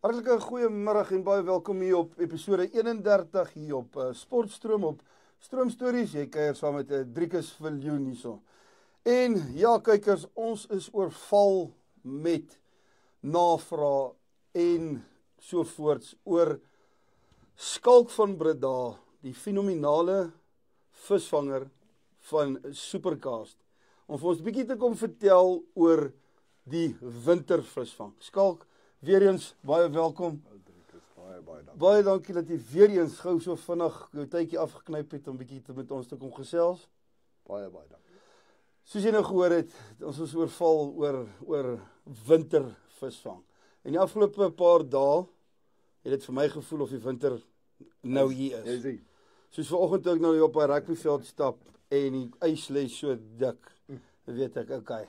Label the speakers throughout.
Speaker 1: Hartlike goeiemiddag en baie welkom hier op episode 31 hier op Sportstroom op Stroom Stories. Jy kuier saam met Driekus Viljoen hierso. En ja, kykers, ons is oorval met navraag en sovoorts oor Skalk van Breda, die fenominale visvanger van Supercast. Om vir ons 'n bietjie te kom vertel oor die wintervisvang. Skalk, weer eens baie welkom.
Speaker 2: Baie dankie.
Speaker 1: Baie dankie dat jy weer eens gou so vinnig jou tydjie afgeknyp het om bietjie met ons te kom gesels.
Speaker 2: Baie dankie.
Speaker 1: Soos jy nou gehoor het, ons is oorval oor wintervisvang. En die afgelope paar dae het dit vir my gevoel of die winter nou hier
Speaker 2: Jy
Speaker 1: is.
Speaker 2: sien.
Speaker 1: Soos vanoggend toe ek nou hier op 'n rugbyveld stap en die ys lê so dik, dan weet ek, okay,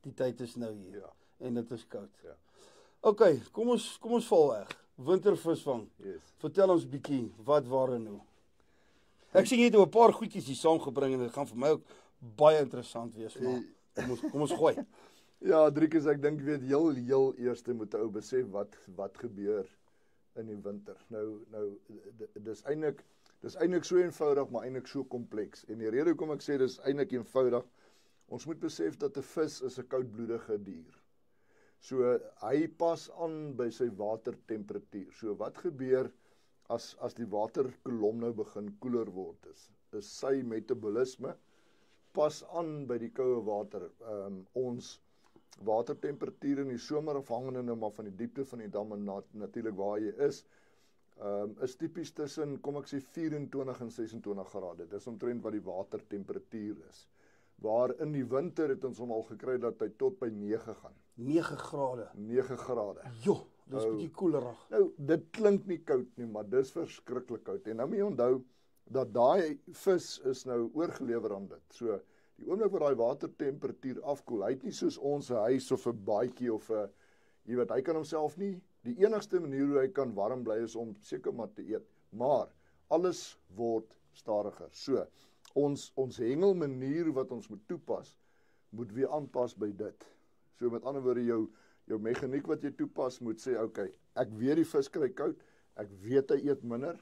Speaker 1: die tyd is nou hier.
Speaker 2: Ja.
Speaker 1: En dit is koud.
Speaker 2: Ja.
Speaker 1: Okay, kom ons val weg. Wintervisvang.
Speaker 2: Yes.
Speaker 1: Vertel ons bietjie wat waar en hoe. Ek sien jy het 'n paar goedjies hier saamgebring en dit gaan vir my ook baie interessant wees, maar kom ons gooi.
Speaker 2: Ja, Driekus, ek dink weet heel eerste moet 'n ou besef wat gebeur in die winter. Nou dis eintlik so eenvoudig, maar eintlik so kompleks. En die rede hoekom ek sê dis eintlik eenvoudig, ons moet besef dat 'n vis is 'n koudbloedige dier. So hy pas aan by sy watertemperatuur. So wat gebeur as die waterkolom nou begin koeler word is sy metabolisme pas aan by die koue water. Ons watertemperatuur in die somer, afhangende nou maar van die diepte van die dam en natuurlik waar jy is tipies tussen, kom ek sê 24 en 26 grade. Dis omtrent wat die watertemperatuur is. Waar in die winter het ons hom al gekry dat hy tot by 9 gaan.
Speaker 1: 9 grade.
Speaker 2: 9 grade.
Speaker 1: Jo, dis bietjie koelerig.
Speaker 2: Nou, dit klink nie koud nie, maar dis verskriklik koud. En nou moet jy onthou dat daai vis is nou oorgelewer aan dit. So, die oomblik waar daai watertemperatuur afkoel, hy het nie soos ons 'n huis of 'n baadjie of 'n, jy weet, hy kan homself nie, die enigste manier hoe hy kan warm bly is om seker maar te eet. Maar alles word stadiger. So, ons hengelmanier wat ons moet toepas, moet weer aanpas by dit. So met ander woorde, jou mekaniek wat jy toepas moet sê, okay, ek weet die vis kry koud, ek weet hy eet minder,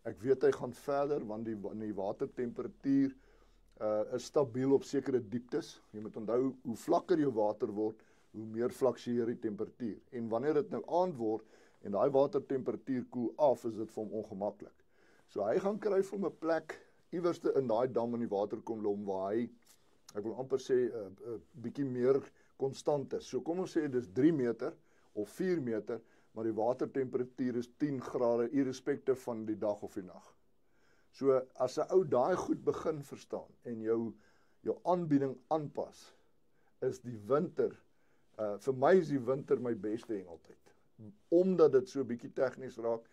Speaker 2: ek weet hy gaan verder, want die watertemperatuur is stabiel op sekere dieptes. Jy moet onthou, hoe vlakker jou water word, hoe meer fluktueer die temperatuur. En wanneer dit nou aand word, en daai watertemperatuur koel af, is dit vir hom ongemaklik. So hy gaan kry vir 'n plek, iewerste in daai dam in die waterkolom, waar hy, ek wil amper sê, bietjie meer konstant is. So kom ons sê, dis 3 meter, of 4 meter, maar die watertemperatuur is 10 grade, irrespectief van die dag of die nag. So, as 'n ou daai goed begin verstaan, en jou aanbieding aanpas, is die winter, vir my is die winter my beste hengeltyd. Omdat dit so bietjie tegnies raak,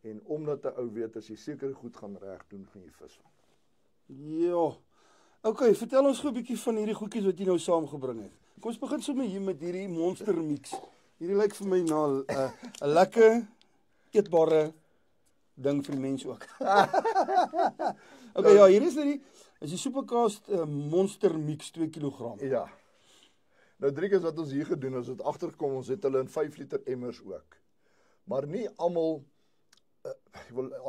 Speaker 2: en omdat 'n ou weet, as jy seker goed gaan reg doen, gaan jy vis vang.
Speaker 1: Ja. Okay, vertel ons gou 'n bietjie van hierdie goedjies wat jy nou saamgebring het. Kom ons begin sommer hier met hierdie monster mix. Hierdie lyk vir my na 'n lekker eetbare ding vir die mens ook. Okay, ja, hier is die Supercast monster mix 2 kg.
Speaker 2: Ja. Nou Driekus, wat ons hier gedoen, ons het agtergekom, ons het hulle in 5 liter emmers ook. Maar nie almal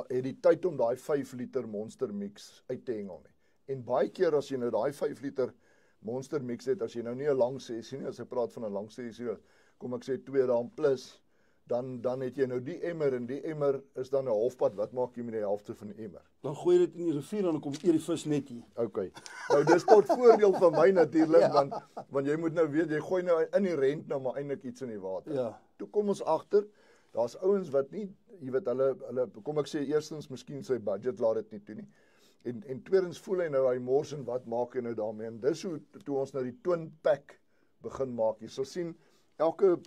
Speaker 2: het die tyd om daai 5 liter monster mix uit te hengel nie. En baie keer as jy nou daai 5 liter monster mix het, as jy nou nie 'n lang sessie nie, as ek praat van 'n lang sessie, kom ek sê 2 dae plus, dan het jy nou die emmer, en die emmer is dan 'n halfpad. Wat maak jy met die helfte van die emmer?
Speaker 1: Dan gooi jy dit in die rivier en dan kom eet die vis net hier.
Speaker 2: Okay. Nou dis tot voordeel van my natuurlik,
Speaker 1: Ja.
Speaker 2: want jy moet nou weet, jy gooi nou in die rent nou maar eintlik iets in die water.
Speaker 1: Ja.
Speaker 2: Toe kom ons agter, daar's ouens wat nie, jy weet, hulle kom ek sê eerstens miskien sy budget laat dit nie toe nie. En tweedens voel hy nou hy mors, en wat maak hy nou daarmee? En dis hoe toe ons nou die twin pack begin maak. Jy sal sien elke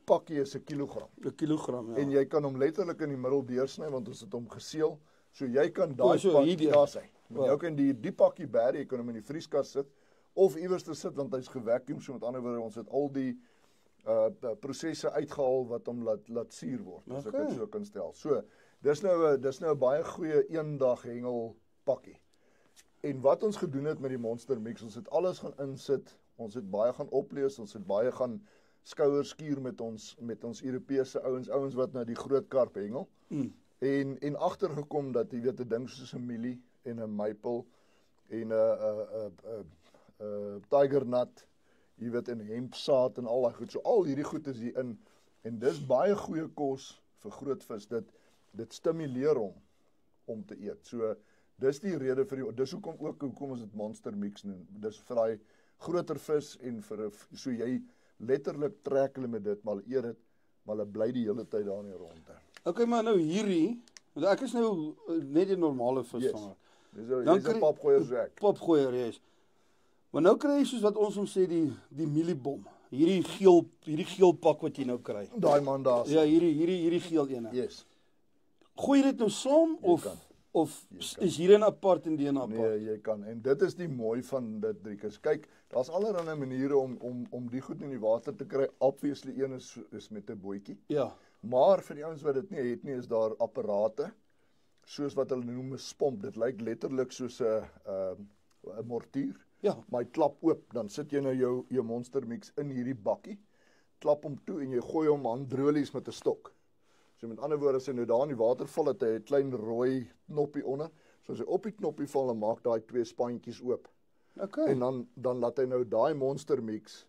Speaker 2: pakkie is 'n kilogram.
Speaker 1: 'n kilogram, ja.
Speaker 2: En jy kan hom letterlik in die middel deursny, want ons het hom geseël. So jy kan daai
Speaker 1: so,
Speaker 2: pakkie
Speaker 1: hierdie.
Speaker 2: daar sy. Maar jy kan die pakkie bære, jy kan hom in die vrieskas sit of iewers te sit, want hy's gevacuum. So met ander woorde, ons het al die prosesse uitgehaal wat hom laat suur word, as ek dit so kan stel. So dis nou 'n baie goeie eendag hengel pakkie. En wat ons gedoen het met die monster mix, ons het alles gaan insit, ons het baie gaan oplees, ons het baie gaan skouerskuur met ons Europese ouens wat na die groot karp hengel. En agtergekom dat jy weet 'n ding soos 'n mielie en 'n maple en 'n tiger nut, jy weet, en hempsaad en al daai goed. So al hierdie goed is hier in en dis baie goeie kos vir groot vis. Dit stimuleer hom om te eet. So dis die rede vir dis hoekom ons dit monster mix noem. Dis vir daai groter vis en so jy letterlik trek hulle met dit, maar eet dit, maar hulle bly die hele tyd daar in die ronde.
Speaker 1: Okay, maar nou hierdie, want ek is nou net die normale visvanger.
Speaker 2: Dis 'n papgooier so ek.
Speaker 1: Papgooier, yes. Maar nou kry jy soos wat ons hom sê die mieliebom. Hierdie geel pak wat jy nou kry.
Speaker 2: Daai man daar.
Speaker 1: Ja, hierdie geel ene.
Speaker 2: Yes.
Speaker 1: Gooi jy dit nou saam of is hier 'n apart en die een apart?
Speaker 2: Nee, jy kan. En dit is die mooi van dit, Driekers. Kyk, daar's allerlei maniere om die goed in die water te kry. Obviously een is met 'n bootjie.
Speaker 1: Ja.
Speaker 2: Maar vir die ouens wat dit nie het nie, is daar apparate soos wat hulle noem 'n spomp. Dit lyk letterlik soos 'n mortier.
Speaker 1: Ja.
Speaker 2: Maar hy klap oop, dan sit jy nou jou monster mix in hierdie bakkie. Klap hom toe en jy gooi hom handrolies met 'n stok. So met ander woorde, as hy nou daar in die water val, het hy 'n klein rooi knoppie onder. So as hy op die knoppie val, dan maak daai twee spantjies oop.
Speaker 1: Okay.
Speaker 2: En dan laat hy nou daai monster mix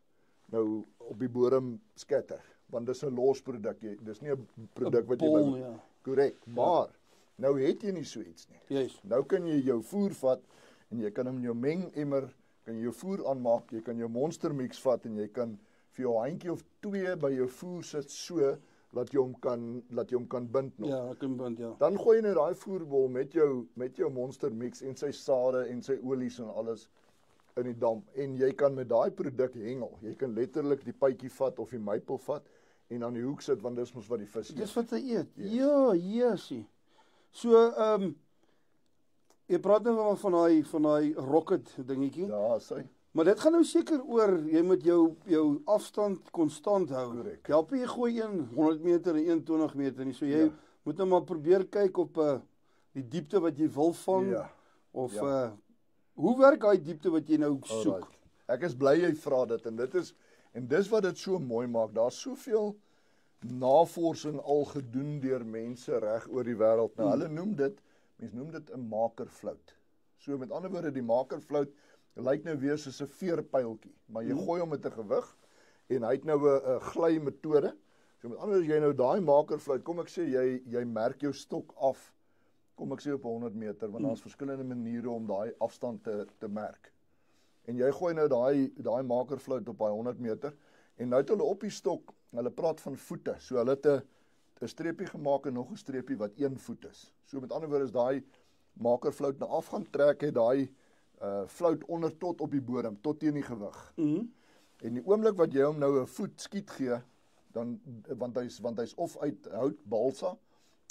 Speaker 2: nou op die bodem skatter, want dis 'n los produk. Dis nie 'n produk wat jy
Speaker 1: bol, ja.
Speaker 2: Korrek. Maar nou het jy nie so iets nie.
Speaker 1: Yes.
Speaker 2: Nou kan jy jou voer vat en jy kan hom in jou mengemmer, kan jy jou voer aanmaak, jy kan jou monster mix vat en jy kan vir jou handjie of 2 by jou voer sit so laat jy hom kan bind nog.
Speaker 1: Ja, ek kan bind, ja.
Speaker 2: Dan gooi jy nou daai voerbol met jou monster mix en sy sade en sy olies en alles in die dam en jy kan met daai produk hengel. Jy kan letterlik die pytjie vat of die maple vat en aan die hoek sit want dis mos wat die vis eet.
Speaker 1: Dis wat hy eet. Yes. Ja, yesie. So jy praat nou van daai rocket dingetjie.
Speaker 2: Ja, sy.
Speaker 1: Maar dit gaan nou seker oor jy moet jou afstand konstant hou.
Speaker 2: Korrek.
Speaker 1: Help jy gooi 100 meter en 20 meter nie. So jy moet nou maar probeer kyk op die diepte wat jy wil vang of hoe werk daai diepte wat jy nou soek?
Speaker 2: Alright. Ek is bly jy vra dit en dis wat dit so mooi maak. Daar's soveel navorsing al gedoen deur mense reg oor die wêreld. Nou hulle noem dit 'n makerflout. So met ander woorde, die makerflout lyk nou weer soos 'n veerpyltjie, maar jy gooi hom met 'n gewig en hy het nou 'n gly metode. So met ander woorde, jy nou daai makerfluit, kom ek sê jy merk jou stok af. Kom ek sê op 100 meter, want daar's verskillende maniere om daai afstand te merk. En jy gooi nou daai makerfluit op daai 100 meter en nou het hulle op die stok, hulle praat van voete. So hulle het 'n streepie gemaak en nog 'n streepie wat 1 voet is. So met ander woorde, is daai makerfluit nou af gaan trek, het daai fluit onder tot op die bodem, tot teen die gewig. En die oomblik wat jy hom nou 'n voet skiet gee, dan want hy's of uit hout balsa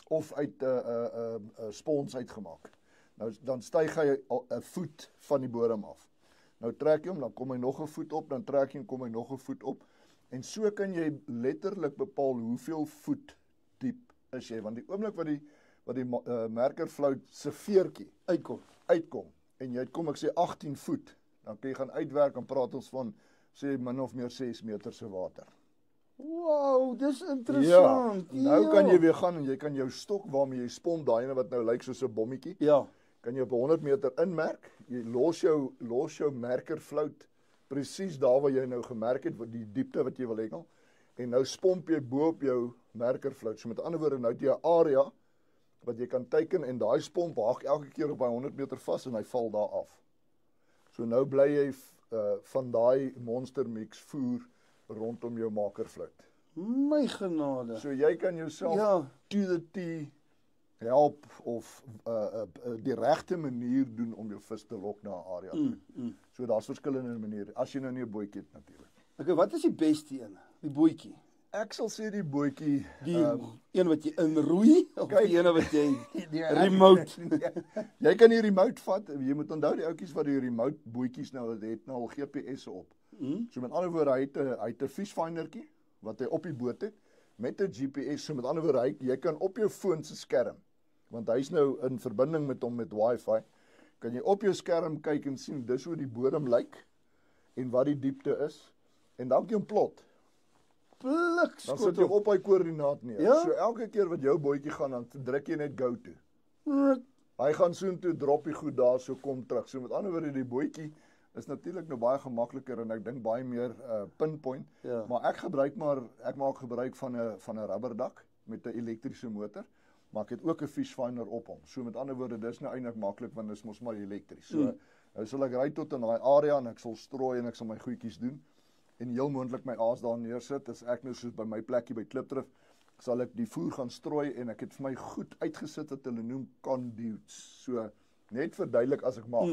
Speaker 2: of uit 'n spons uitgemaak. Nou dan styg hy 'n voet van die bodem af. Nou trek jy hom, dan kom hy nog 'n voet op, dan trek jy hom, kom hy nog 'n voet op. En so kan jy letterlik bepaal hoeveel voet diep is jy, want die oomblik wat die merkerfluit se veertjie uitkom en jy kom ek sê 18 voet, dan kan jy gaan uitwerk en praat ons van sê min of meer 6 meter se water.
Speaker 1: Wow, dis interessant.
Speaker 2: Ja, nou kan jy weer gaan en jy kan jou stok waarmee jy spom daai ene wat nou lyk soos 'n bommetjie.
Speaker 1: Ja.
Speaker 2: Kan jy op 100 meter inmerk. Jy los jou merkerfluit presies daar waar jy nou gemerk het die diepte wat jy wil hengel en nou spomp jy bo op jou merkerfluit. So met ander woorde, nou het jy 'n area wat jy kan teiken en daai spomp haak elke keer op by 100 meter vas en hy val daar af. So nou bly jy van daai monster mix voer rondom jou makerfluit.
Speaker 1: My genade.
Speaker 2: So jy kan jouself to the T help of die regte manier doen om jou vis te lok na 'n area toe. So daar's verskillende maniere as jy nou nie 'n bootjie het natuurlik.
Speaker 1: Okay, wat is die beste een? Die bootjie.
Speaker 2: Ek sal sê die bootjie,
Speaker 1: die een wat jy inroei of die ene wat jy remote.
Speaker 2: Jy kan die remote vat. Jy moet onthou die ouetjies wat die remote bootjies nou het nou al GPS op. So met ander woorde, hy het 'n fishfindertjie wat hy op die boot het met 'n GPS. So met ander woorde, jy kan op jou foon se skerm, want hy's nou in verbinding met hom met Wi-Fi, kan jy op jou skerm kyk en sien dis hoe die bodem lyk en wat die diepte is en dan kan jy hom plot.
Speaker 1: blik
Speaker 2: Dan
Speaker 1: skoot
Speaker 2: sit jy op hy koördinaat neer.
Speaker 1: Ja?
Speaker 2: So elke keer wat jou bootjie gaan, dan druk jy net go toe.
Speaker 1: op.
Speaker 2: Hy gaan soontoe, drop die goed daar, so kom terug. So met ander woorde, die bootjie is natuurlik nou baie gemakliker en ek dink baie meer pinpoint.
Speaker 1: Ja.
Speaker 2: Maar ek maak gebruik van 'n rubberdak met 'n elektriese motor, maar ek het ook 'n fish finder op hom. So met ander woorde, dis nou eintlik maklik want dit is mos maar elektries. So nou sal ek ry tot in daai area en ek sal strooi en ek sal my goedjies doen en heel moontlik my aas daar neersit. As ek nou soos by my plekkie by Klipdrift sal ek die voer gaan strooi en ek het vir my goed uitgesit wat hulle noem conduits. So net verduidelik as ek mag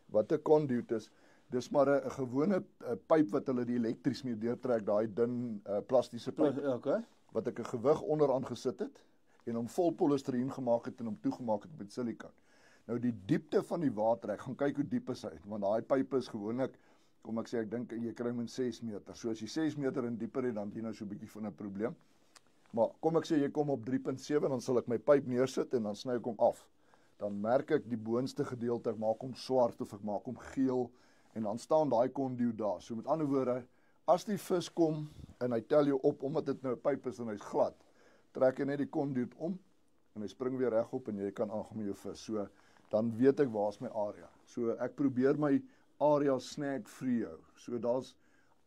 Speaker 2: wat 'n conduit is. Dis maar 'n gewone pyp wat hulle die elektries mee deurtrek, daai dun plastiese pyp
Speaker 1: Okay.
Speaker 2: wat ek 'n gewig onderaan gesit het en hom vol polistireen gemaak het en hom toegemaak het met silikaon. Nou die diepte van die water, ek gaan kyk hoe diep is hy, want daai pype is gewoonlik, kom ek sê, ek dink jy kry hom in 6 meter. So as jy 6 meter en dieper het, dan het jy nou so 'n bietjie van 'n probleem. Maar kom ek sê jy kom op 3.7, dan sal ek my pyp neersit en dan sny ek hom af. Dan merk ek die boonste gedeelte, ek maak hom swart of ek maak hom geel en dan staan daai conduit daar. So met ander woorde, as die vis kom en hy tel jou op omdat dit nou 'n pyp is en hy's glad, trek jy net die conduit om en hy spring weer regop en jy kan aangaan met jou vis. So dan weet ek waar's my area. So ek probeer my area snack free hou. So daar's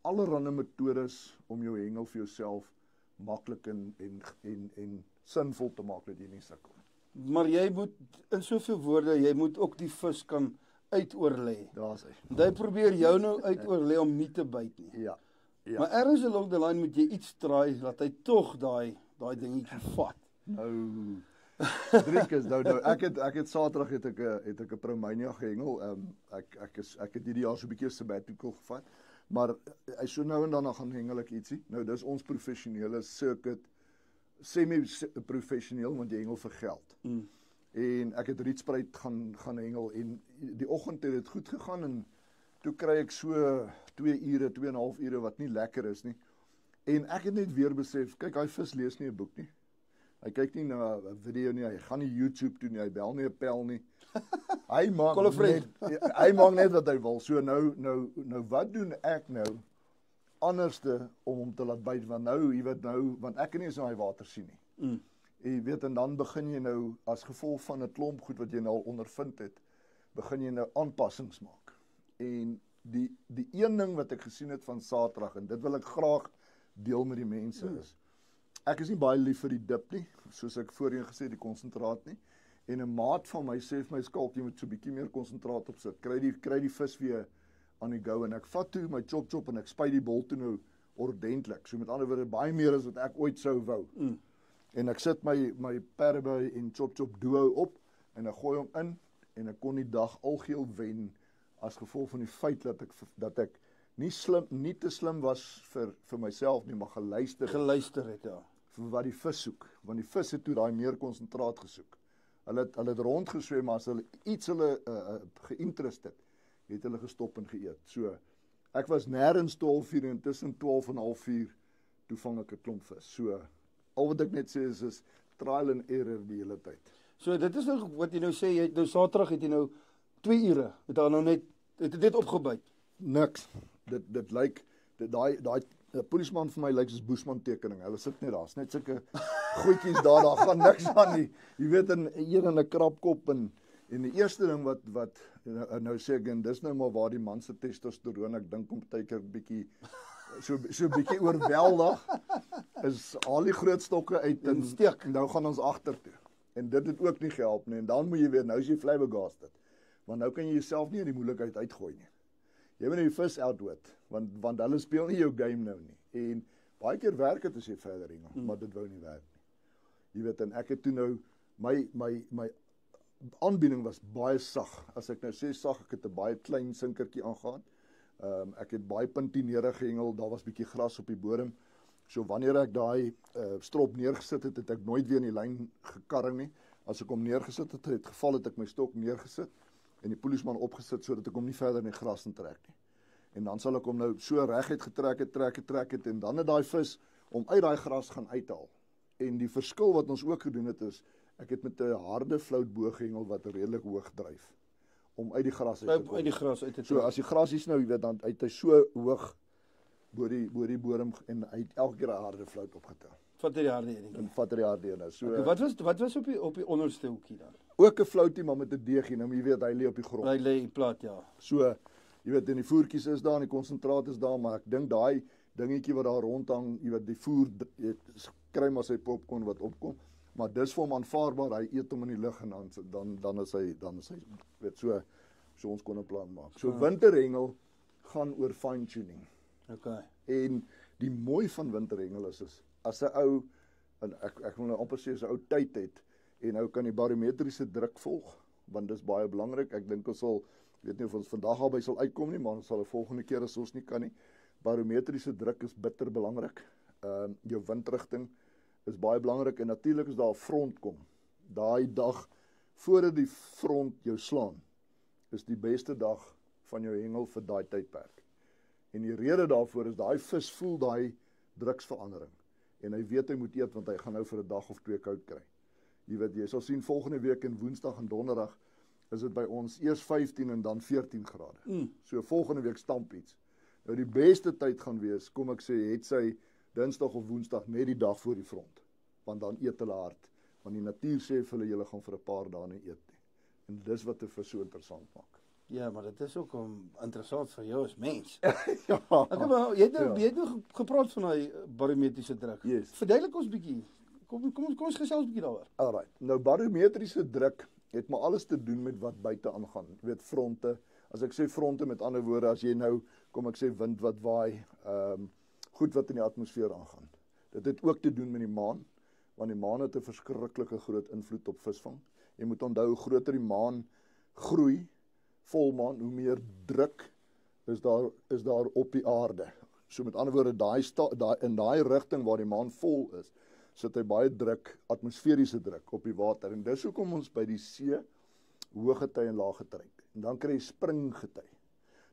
Speaker 2: allerlei metodes om jou hengel vir jouself maklik en sinvol te maak dat jy nie sukkel.
Speaker 1: Maar jy moet in soveel woorde, jy moet ook die vis kan uitoorlê.
Speaker 2: Daar's hy.
Speaker 1: Want hy probeer jou nou uitoorlê om nie te byt nie.
Speaker 2: Ja. Ja.
Speaker 1: Maar ergens along the line moet jy iets draai dat hy tog daai dingetjie vat.
Speaker 2: Nou Driekus, nou ek het Saterdag het ek 'n Promania gehengel. Ek het hierdie jaar so 'n bietjie sabbatical gevat. Maar hy so nou en dan gaan hengel ek ietsie. Nou dis ons professionele circuit, semi-professioneel want jy hengel vir geld. En ek het Rietspruit gaan hengel en die oggend het dit goed gegaan en toe kry ek so 2 ure, 2,5 ure wat nie lekker is nie. En ek het net weer besef, kyk, hy vis lees nie 'n boek nie. Hy kyk nie na 'n video nie, hy gaan nie YouTube toe nie, hy bel nie 'n pel nie. Hy maak net wat hy wil. So nou wat doen ek nou anderste om hom te laat byt, want nou, jy weet nou, want ek kan nie eens daai water sien nie. Jy weet, en dan begin jy nou as gevolg van 'n klomp goed wat jy nou al ondervind het, begin jy nou aanpassings maak. En die een ding wat ek gesien het van Saterdag en dit wil ek graag deel met die mense is. Ek is nie baie lief vir die dip nie, soos ek voorheen gesê die konsentraat nie. En 'n maat van my sê vir my skalk jy moet so 'n bietjie meer konsentraat op sit. Kry die vis weer aan die go en ek vat toe my chop en ek spuit die bol toe nou ordentlik. So met ander woorde baie meer as wat ek ooit sou wou. En ek sit my perby en chop duo op en ek gooi hom in en ek kon die dag algeheel wen as gevolg van die feit dat ek nie te slim was vir myself nie, maar
Speaker 1: Geluister het, ja.
Speaker 2: Vir wat die vis soek, want die vis het toe daai meer konsentraat gesoek. Hulle het rondgeswem, maar as hulle iets geïnteresseerd het hulle gestop en geëet. So ek was nêrens 12 uur en tussen 12 en 1/2 uur toe vang ek 'n klomp vis. So al wat ek net sê is trial and error die hele tyd.
Speaker 1: So dit is nou wat jy nou sê, jy nou Saterdag het jy nou 2 ure, het daar nou net dit opgebyt.
Speaker 2: Niks. Dit lyk daai polisieman vir my lyk soos Boesman tekening. Hulle sit net daar's net sulke goedjies daar gaan niks aan nie. Jy weet in 'n krapkop en die eerste ding wat nou sê ek en dis nou maar waar die man se testosteron ek dink om partykeer bietjie so bietjie oorweldig is al die groot stokke uit en steek. Nou gaan ons agtertoe. En dit het ook nie gehelp nie. En dan moet jy weer nou is jy flabbergasted. Want nou kan jy jouself nie in die moeilikheid uitgooi nie. Jy moet die vis outwit, want hulle speel nie jou game nou nie. En baie keer werk dit as jy verder hengel, maar dit wou nie werk nie. Jy weet, en ek het toe nou my aanbieding was baie sag. As ek nou sê sag, ek het 'n baie klein sinkertjie aangaan. Ek het baie puntinere gehengel, daar was bietjie gras op die bodem. So wanneer ek daai strop neergesit het, het ek nooit weer in die lyn gekarring nie. As ek hom neergesit het geval het ek my stok neergesit en die polisieman opgesit sodat ek hom nie verder in die gras intrek nie. En dan sal ek hom nou so reguit getrek het en dan het daai vis om uit daai gras gaan uithaal. En die verskil wat ons ook gedoen het is ek het met 'n harde vloutboog gehengel wat redelik hoog dryf om uit die gras uit te kom.
Speaker 1: Uit die gras uit te
Speaker 2: So as die grasies nou, jy weet, dan uit hy so hoog bo die bodem en hy het elke keer 'n harde fluit opgetel.
Speaker 1: Vat hy die harde enetjie.
Speaker 2: En vat hy die harde ene. So
Speaker 1: Wat was op die onderste hoekie dan?
Speaker 2: ook 'n floutie maar met 'n deegie. Nou jy weet hy lê op die grond.
Speaker 1: Hy lê plat, ja.
Speaker 2: So jy weet in die voertjies is daar en die konsentraat is daar, maar ek dink daai dingetjie wat daar rondhang, jy weet die voer jy kry maar sy popcorn wat opkom. Maar dis vir hom aanvaarbaar. Hy eet hom in die lug en dan is hy weet so ons kon 'n plan maak. So winterhengel gaan oor fine tuning.
Speaker 1: Okay.
Speaker 2: En die mooi van winterhengel is as 'n ou en ek wil nou amper sê as 'n ou tyd het en nou kan die barometriese druk volg, want dis baie belangrik. Ek dink ons sal weet nie of ons vandag albei sal uitkom nie, maar ons sal 'n volgende keer as ons nie kan nie. Barometriese druk is bitter belangrik. Jou windrigting is baie belangrik en natuurlik as daar 'n front kom. Daai dag voordat die front jou slaan, is die beste dag van jou hengel vir daai tydperk. En die rede daarvoor is daai vis voel daai druksverandering en hy weet hy moet eet want hy gaan nou vir 'n dag of 2 koud kry. Jy weet jy sal sien volgende week en Woensdag en Donderdag is dit by ons eers 15 en dan 14 grade. So volgende week stamp iets. Nou die beste tyd gaan wees, kom ek sê, het sy Dinsdag of Woensdag net die dag voor die front, want dan eet hulle hard, want die natuur sê vir hulle julle gaan vir 'n paar dae nie eet nie. En dis wat dit vir so interessant maak.
Speaker 1: Ja, maar dit is ook interessant vir jou as mens.
Speaker 2: Ja.
Speaker 1: Jy het nou gepraat van daai barometriese druk.
Speaker 2: Yes.
Speaker 1: Verduidelik ons bietjie. Kom ons gesels bietjie daaroor.
Speaker 2: Alright. Nou barometriese druk het maar alles te doen met wat buite aangaan. Jy weet fronte. As ek sê fronte met ander woorde, as jy nou kom ek sê wind wat waai, goed wat in die atmosfeer aangaan. Dit het ook te doen met die maan, want die maan het 'n verskriklike groot invloed op visvang. Jy moet onthou hoe groter die maan groei, volmaan, hoe meer druk is daar op die aarde. So met ander woorde, in daai rigting waar die maan vol is, sit hy baie druk, atmosferiese druk op die water. En dis hoekom ons by die see hoë gety en lae gety het. En dan kry jy springgety.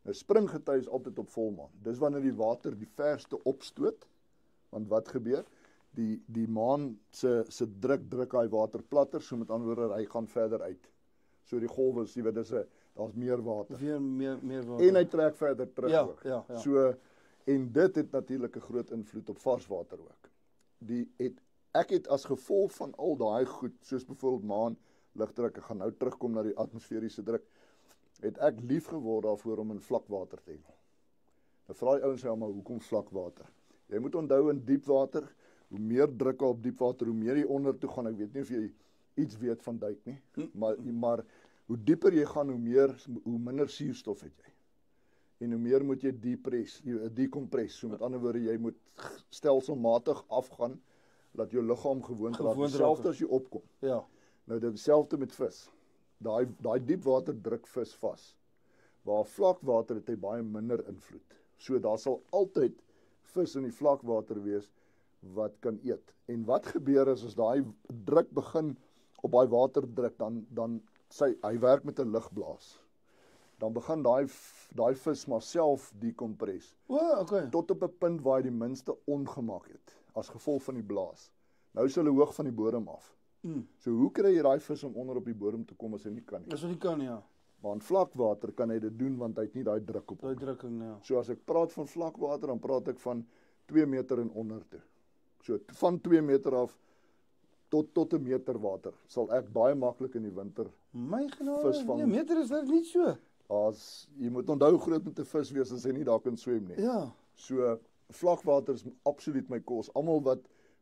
Speaker 2: Nou springgety is altyd op volmaan. Dis wanneer die water die verste opstoot. Want wat gebeur? Die maan se druk daai water platter, so met ander woorde hy gaan verder uit. So die golwe, jy weet daar's meer water.
Speaker 1: Meer water.
Speaker 2: En hy trek verder terug ook.
Speaker 1: Ja.
Speaker 2: So en dit het natuurlik 'n groot invloed op varswater ook. Ek het as gevolg van al daai goed, soos byvoorbeeld maan, lugdruk, ek gaan nou terugkom na die atmosferiese druk, het ek lief geword daarvoor om in vlakwater te hengel. Nou vra die ouens sê maar hoekom vlakwater? Jy moet onthou in diepwater, hoe meer druk op diepwater, hoe meer jy onder toe gaan. Ek weet nie of jy iets weet van duik nie, maar hoe dieper jy gaan, hoe minder suurstof het jy. En hoe meer moet jy decompress. So met ander woorde, jy moet stelselmatig afgaan, dat jou liggaam gewoond raak, dieselfde as jy opkom.
Speaker 1: Ja.
Speaker 2: Nou dit dieselfde met vis. Daai diepwater druk vis vas. Waar vlakwater het hy baie minder invloed. So daar sal altyd vis in die vlakwater wees wat kan eet. En wat gebeur as daai druk begin op daai waterdruk, dan hy werk met 'n lugblaas. Dan begin daai vis maar self decompress.
Speaker 1: Okay.
Speaker 2: Tot op 'n punt waar hy die minste ongemak het as gevolg van die blaas. Nou is hulle hoog van die bodem af. So hoe kry jy daai vis om onder op die bodem te kom as hy nie kan nie?
Speaker 1: As hy nie kan, ja.
Speaker 2: Maar in vlakwater kan hy dit doen want hy het nie daai druk op hom.
Speaker 1: Daai drukking, ja.
Speaker 2: So as ek praat van vlakwater, dan praat ek van 2 meter en onder toe. So van 2 meter af tot 'n meter water sal ek baie maklik in die winter
Speaker 1: My genade,
Speaker 2: vis vang.
Speaker 1: 'n meter is dit nie so.
Speaker 2: Jy moet onthou hoe groot moet 'n vis wees as hy nie daar kan swem nie.
Speaker 1: Ja.
Speaker 2: So vlakwater is absoluut my kos. Almal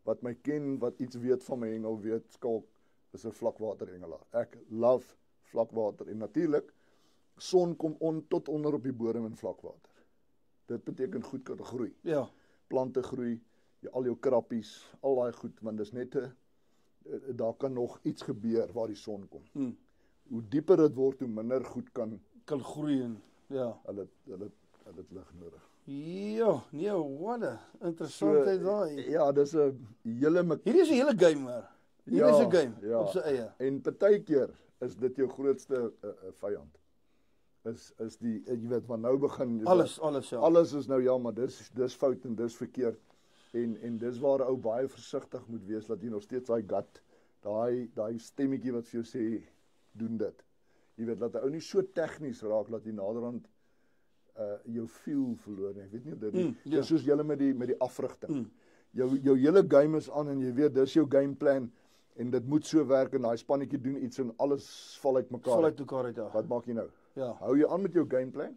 Speaker 2: wat my ken, wat iets weet van my hengel, weet Skalk is 'n vlakwaterhengelaar. Ek love vlakwater en natuurlik son kom tot onder op die bodem in vlakwater. Dit beteken goed kan groei.
Speaker 1: Ja.
Speaker 2: Plante groei, al jou krappies, al daai goed, want dis net daar kan nog iets gebeur waar die son kom. Hoe dieper dit word, hoe minder goed kan
Speaker 1: groei en ja.
Speaker 2: Hulle het lig nodig.
Speaker 1: Ja, nee, wat 'n interessantheid daai.
Speaker 2: Ja, dis 'n hele
Speaker 1: Hierdie is 'n hele game maar. Hier is 'n game op sy eie.
Speaker 2: En partykeer is dit jou grootste vyand. Is die jy weet van nou begin
Speaker 1: alles ja.
Speaker 2: Alles is nou ja, maar dis fout en dis verkeerd. En dis waar 'n ou baie versigtig moet wees dat jy nog steeds daai gut, daai stemmetjie wat vir jou sê doen dit. Jy weet dat 'n ou nie so tegnies raak dat jy naderhand jou feel verloor nie. Ek weet nie of dit
Speaker 1: ja.
Speaker 2: dis soos julle met die afrigting. Jou hele game is aan en jy weet dis jou gameplan en dit moet so werk en daai spannetjie doen iets en alles val uit mekaar.
Speaker 1: Val uit mekaar uit, ja.
Speaker 2: Wat maak jy nou?
Speaker 1: Ja.
Speaker 2: Hou jy aan met jou gameplan?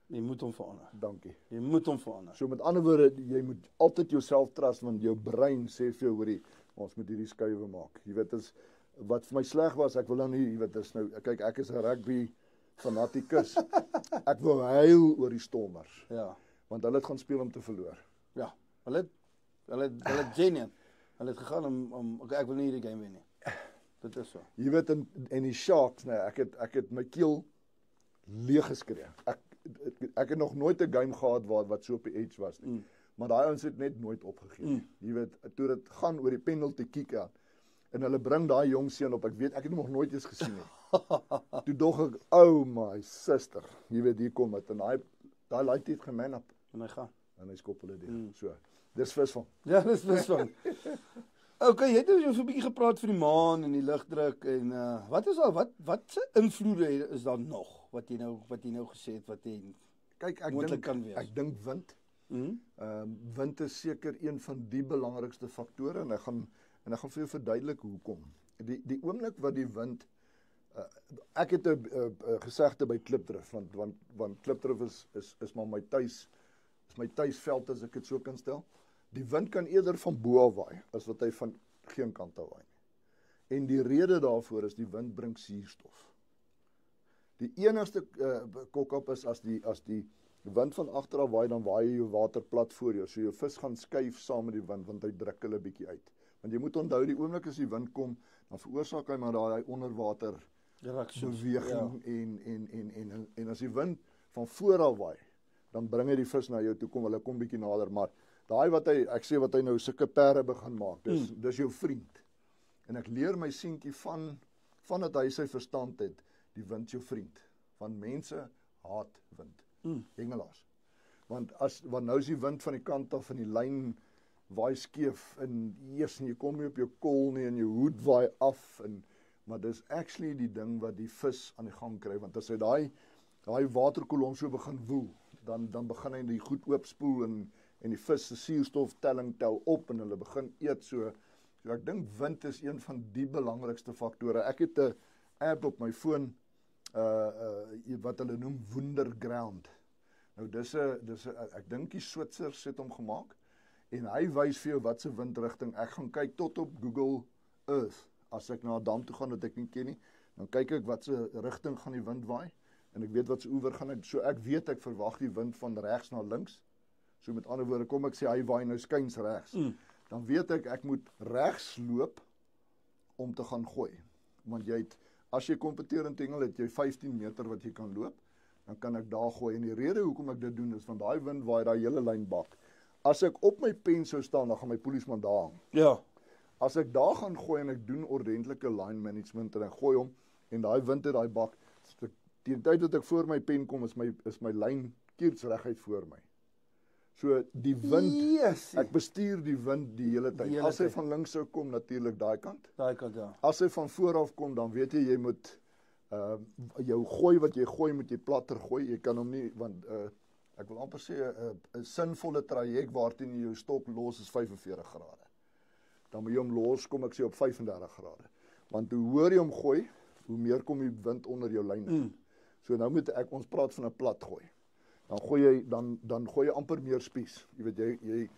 Speaker 1: Jy moet hom verander.
Speaker 2: Dankie.
Speaker 1: Jy moet hom verander.
Speaker 2: So met ander woorde, jy moet altyd jouself trust want jou brein sê vir jou hoorie, ons moet hierdie skuwe maak. Jy weet is wat vir my sleg was, ek wil nou nie, jy weet is nou kyk ek is 'n rugby fanatikus. Ek wil huil oor die Stormers.
Speaker 1: Ja.
Speaker 2: Want hulle het gaan speel om te verloor.
Speaker 1: Ja. Hulle het genuine. Hulle het gegaan om okay, ek wil nie hierdie game wen nie. Dit is so.
Speaker 2: Jy weet en die Sharks, nee, ek het my keel leeg geskree. Ek het nog nooit 'n game gehad wat so op die edge was nie. Maar daai ouens het net nooit opgegee nie. Jy weet, toe dit gaan oor die penalty kick aan en hulle bring daai jong seun op. Ek weet ek het hom nog nooit eens gesien nie. Toe dog ek, oh my sister. Jy weet hier kom dit en daai laaitjie het geman op
Speaker 1: En hy gaan.
Speaker 2: en hy skop hulle deur. So, dis visvang.
Speaker 1: Ja, dis visvang. Okay, jy het nou so 'n bietjie gepraat vir die maan en die lugdruk en wat se invloede is daar nog wat jy nou gesê het wat jy
Speaker 2: Kyk, ek dink wind. Wind is seker een van die belangrikste faktore en ek gaan vir jou verduidelik hoekom. Die oomblik wat die wind ek het 'n gesegde by Klipdrif want Klipdrif is maar my tuisveld as ek dit so kan stel. Die wind kan eerder van bo af waai as wat hy van geen kant af waai nie. En die rede daarvoor is die wind bring suurstof. Die enigste kok-op is as die wind van agter af waai, dan waai jy jou water plat voor jou. So jou vis gaan skuif saam met die wind want hy druk hulle bietjie uit. Want jy moet onthou die oomblik as die wind kom, dan veroorsaak hy maar daai onderwater beweging en as die wind van voor af waai, dan bring hy die vis na jou toe kom, hulle kom bietjie nader, maar daai wat hy nou sulke pere begin maak, dis jou vriend. En ek leer my seentjie vandat hy sy verstand het, die wind jou vriend. Want mense haat wind. Engelaars. Want nou is die wind van die kant af en die lyn waai skeef en jy kom nie op jou kol nie en jou hoed waai af maar dis actually die ding wat die vis aan die gang kry want as hy daai waterkolom so begin woel, dan begin hy die goed oopspoel en die vis se suurstoftelling tel op en hulle begin eet so ek dink wind is een van die belangrikste faktore. Ek het 'n app op my foon wat hulle noem Wonderground. Nou ek dink die Switsers het hom gemaak en hy wys vir jou wat se windrigting. Ek gaan kyk tot op Google Earth as ek na 'n dam toe gaan wat ek nie ken nie, dan kyk ek wat se rigting gaan die wind waai en ek weet wat se oewer gaan ek. So ek weet ek verwag die wind van regs na links. So met ander woorde kom ek sê hy waai nou skuins regs. Dan weet ek moet regs loop om te gaan gooi. Want as jy kompeteer in Tengel het jy 15 meter wat jy kan loop, dan kan ek daar gooi. En die rede hoekom ek dit doen is van daai wind waai daai hele lyn bak. As ek op my pen sou staan, dan gaan my polisieman daar hang.
Speaker 1: Ja.
Speaker 2: As ek daar gaan gooi en ek doen ordentlike line management en ek gooi hom en daai wind het daai bak, teen die tyd dat ek voor my pen kom is my lyn kiers reguit voor my. So die wind, ek bestuur die wind die hele tyd. As hy van links sou kom, natuurlik daai kant.
Speaker 1: Daai kant, ja.
Speaker 2: As hy van voor af kom, dan weet jy moet jou gooi wat jy gooi moet jy platter gooi. Jy kan hom nie want ek wil amper sê 'n sinvolle traject waarteen jy jou stok los is 45 grade. Dan moet jy hom los kom ek sê op 35 grade. Want hoe hoor jy hom gooi, hoe meer kom die wind onder jou lyn in. So nou moet ons praat van 'n plat gooi. Dan gooi jy amper meer spies. Jy weet jy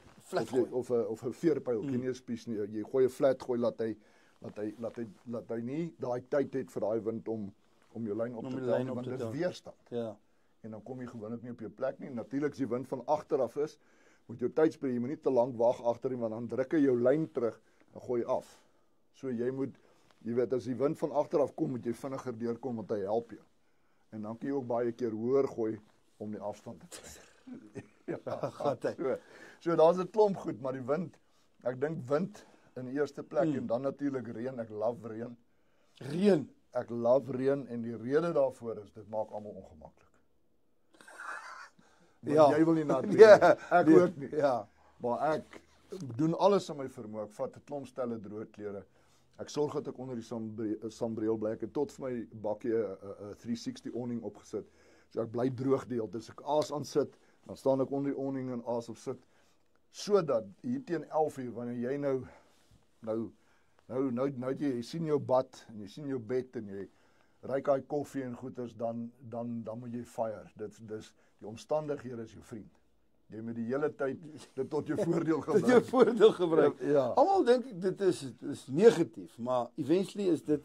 Speaker 2: of 'n veerpyl, nie 'n spies nie. Jy gooi 'n flat gooi laat hy nie daai tyd het vir daai wind om jou lyn op te tel want dit is weerstand.
Speaker 1: Ja.
Speaker 2: En dan kom jy gewoonlik nie op jou plek nie. Natuurlik as die wind van agter af is, moet jou tyd speel. Jy moet nie te lank wag agter nie want dan druk hy jou lyn terug en gooi af. So jy weet as die wind van agter af kom, moet jy vinniger deurkom want hy help jou. En dan kan jy ook baie keer hoër gooi om die afstand te kry. So daar's 'n klomp goed, maar die wind, ek dink wind in die eerste plek en dan natuurlik reën. Ek love reën.
Speaker 1: Reën.
Speaker 2: Ek love reën en die rede daarvoor is dit maak almal ongemaklik. Ja. Jy wil nie nat wees. Ek ook nie. Ja. Maar ek doen alles in my vermoë. Ek vat 'n klomp stelle droë klere. Ek sorg dat ek onder die sambreel bly. Ek het tot vir my bakkie 'n 360 awning opgesit. So ek bly droog die hele tyd. As ek aas aan sit, dan staan ek onder die awning en aas op sit, sodat hier teen 11 uur wanneer jy nou jy sien jou bad en jy sien jou bed en jy ryk daai koffie en goeders, dan moet jy fire. Dis die omstandighede is jou vriend. Jy moet die hele tyd dit tot jou voordeel gebruik.
Speaker 1: Tot jou voordeel gebruik.
Speaker 2: Ja.
Speaker 1: Almal dink dit is negatief, maar eventually is dit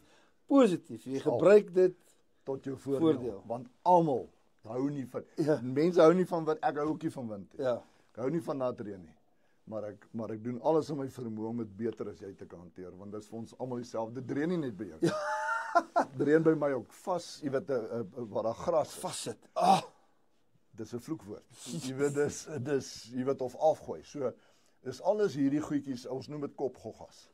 Speaker 1: positief. Jy gebruik dit
Speaker 2: tot jou voordeel. Want almal hou nie van mense hou nie van wat ek hou ook nie van wind. Ja. Ek hou nie van nat reën nie. Maar ek doen alles in my vermoë om dit beter as jy te kan hanteer, want dit is vir ons almal dieselfde. Dit reën nie net by jou. Ja. Dit reën by my ook vas, jy weet waar daar gras
Speaker 1: vassit.
Speaker 2: Dis 'n vloekwoord. Jy weet dis jy weet of afgooi. So is alles hierdie goedjies, ons noem dit kopgoggas.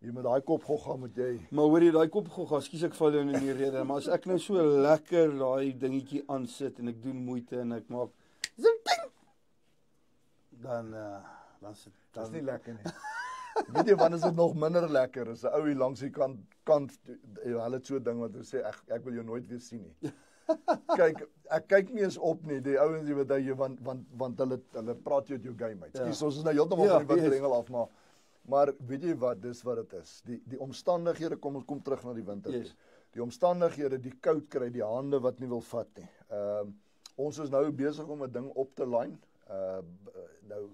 Speaker 2: Jy met daai kopgogga moet jy.
Speaker 1: Maar hoor jy daai kopgogga, skus ek val jou in die rede, maar as ek nou so lekker daai dingetjie aansit en ek doen moeite en ek maak dan sit
Speaker 2: dit nie lekker nie. Weet jy wanneer is dit nog minder lekker as 'n ou hier langs die kant hulle het so 'n ding wat hulle sê ek wil jou nooit weer sien nie. Kyk, ek kyk nie eens op nie, die ouens wat jy want hulle praat jou game uit. Skus, ons is nou heeltemal van die windrengel af, maar weet jy wat, dis wat dit is. Die omstandighede, kom terug na die winter. Yes. Die omstandighede, die koud kry, die hande wat nie wil vat nie. Ons is nou besig om 'n ding op te line. Nou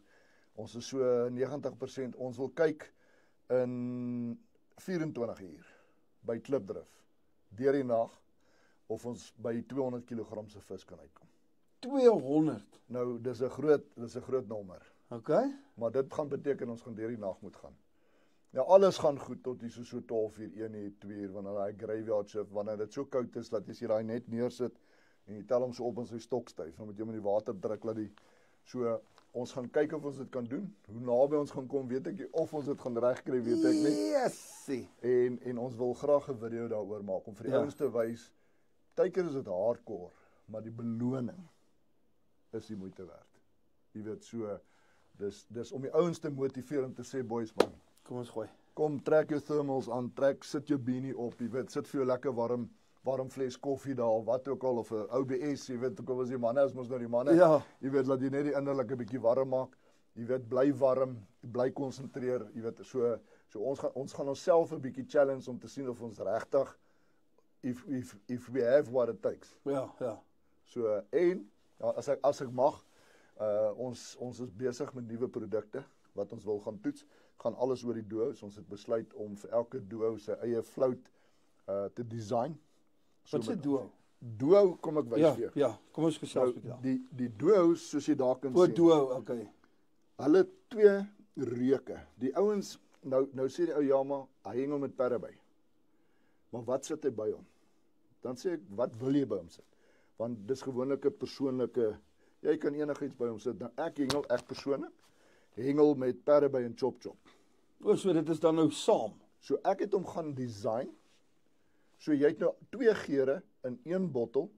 Speaker 2: ons is so 90%, ons wil kyk in 24 uur by Klipdrif deur die nag of ons by 200 kg se vis kan uitkom.
Speaker 1: 200.
Speaker 2: Nou dis 'n groot nommer.
Speaker 1: Okay.
Speaker 2: Maar dit gaan beteken ons gaan deur die nag moet gaan. Ja, alles gaan goed tot hier so 12 uur, 1 uur, 2 uur wanneer daai graveyard shift, wanneer dit so koud is dat jy daai net neersit en jy tel hom so op in sy stokstyf, dan moet jy hom in die water druk laat die so ons gaan kyk of ons dit kan doen. Hoe naby ons gaan kom, weet ek nie. Of ons dit gaan regkry, weet ek nie.
Speaker 1: Yesie.
Speaker 2: En ons wil graag 'n video daaroor maak om vir die ouens te wys. Partykeer is dit hardcore, maar die beloning is die moeite werd. Jy weet so, dis om die ouens te motiveer om te sê boys man,
Speaker 1: kom ons gooi.
Speaker 2: Kom trek jou thermals aan, sit jou beanie op, jy weet, sit vir jou lekker warm fles koffie daar of wat ook al of 'n OBS, jy weet, kom as die manne, as mos nou die manne.
Speaker 1: Ja.
Speaker 2: Jy weet, laat jy net die innerlike bietjie warm maak. Jy weet, bly warm, bly konsentreer, jy weet, so ons gaan onsself 'n bietjie challenge om te sien of ons regtig if we have what it takes.
Speaker 1: Ja.
Speaker 2: So en ja, as ek mag, ons is besig met nuwe produkte wat ons wil gaan toets. Gaan alles oor die duos. Ons het besluit om vir elke duo sy eie float te design.
Speaker 1: So wat is 'n duo?
Speaker 2: Duo, kom ek wys vir jou.
Speaker 1: Ja, kom ons gesels met jou.
Speaker 2: Die duos soos jy daar kan sien.
Speaker 1: Duo, okay.
Speaker 2: Hulle 2 reuke. Die ouens nou sê die ou ja maar hy hengel met perre by. Maar wat sit hy by hom? Dan sê ek, wat wil jy by hom sit? Want dis gewoonlik 'n persoonlike, jy kan enigiets by hom sit. Nou ek persoonlik hengel met perre by en chop.
Speaker 1: So dit is dan nou saam.
Speaker 2: So ek het hom gaan design. So jy het nou 2 geure in 1 bottel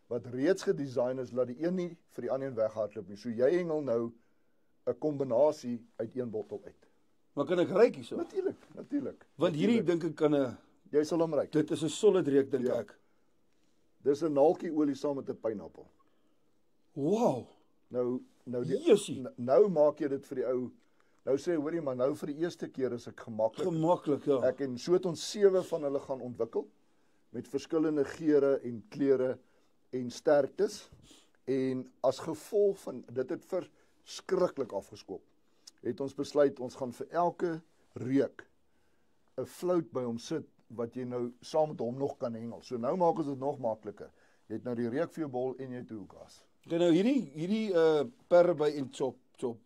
Speaker 2: wat reeds gedesign is dat die een nie vir die ander een weghardloop nie. So jy hengel nou 'n kombinasie uit 1 bottel uit.
Speaker 1: Maar kan ek ruik hierso?
Speaker 2: Natuurlik.
Speaker 1: Want hierdie dink ek kan
Speaker 2: jy sal hom ruik.
Speaker 1: Dit is 'n solid reuk dink ek.
Speaker 2: Dis 'n naaltjie olie saam met 'n pineappel.
Speaker 1: Wow.
Speaker 2: Nou maak jy dit vir die ou. Nou sê hoorie man, nou vir die eerste keer is ek gemaklik,
Speaker 1: ja.
Speaker 2: Ek en so het ons 7 van hulle gaan ontwikkel met verskillende geure en kleure en sterktes. En as gevolg van dit het verskriklik afgeskoop. Het ons besluit ons gaan vir elke reuk 'n float by hom sit wat jy nou saam met hom nog kan hengel. So nou maak ons dit nog makliker. Jy het nou die reuk vir jou bol en jy het 'n hoekas.
Speaker 1: Okay, nou hierdie perre by en chop.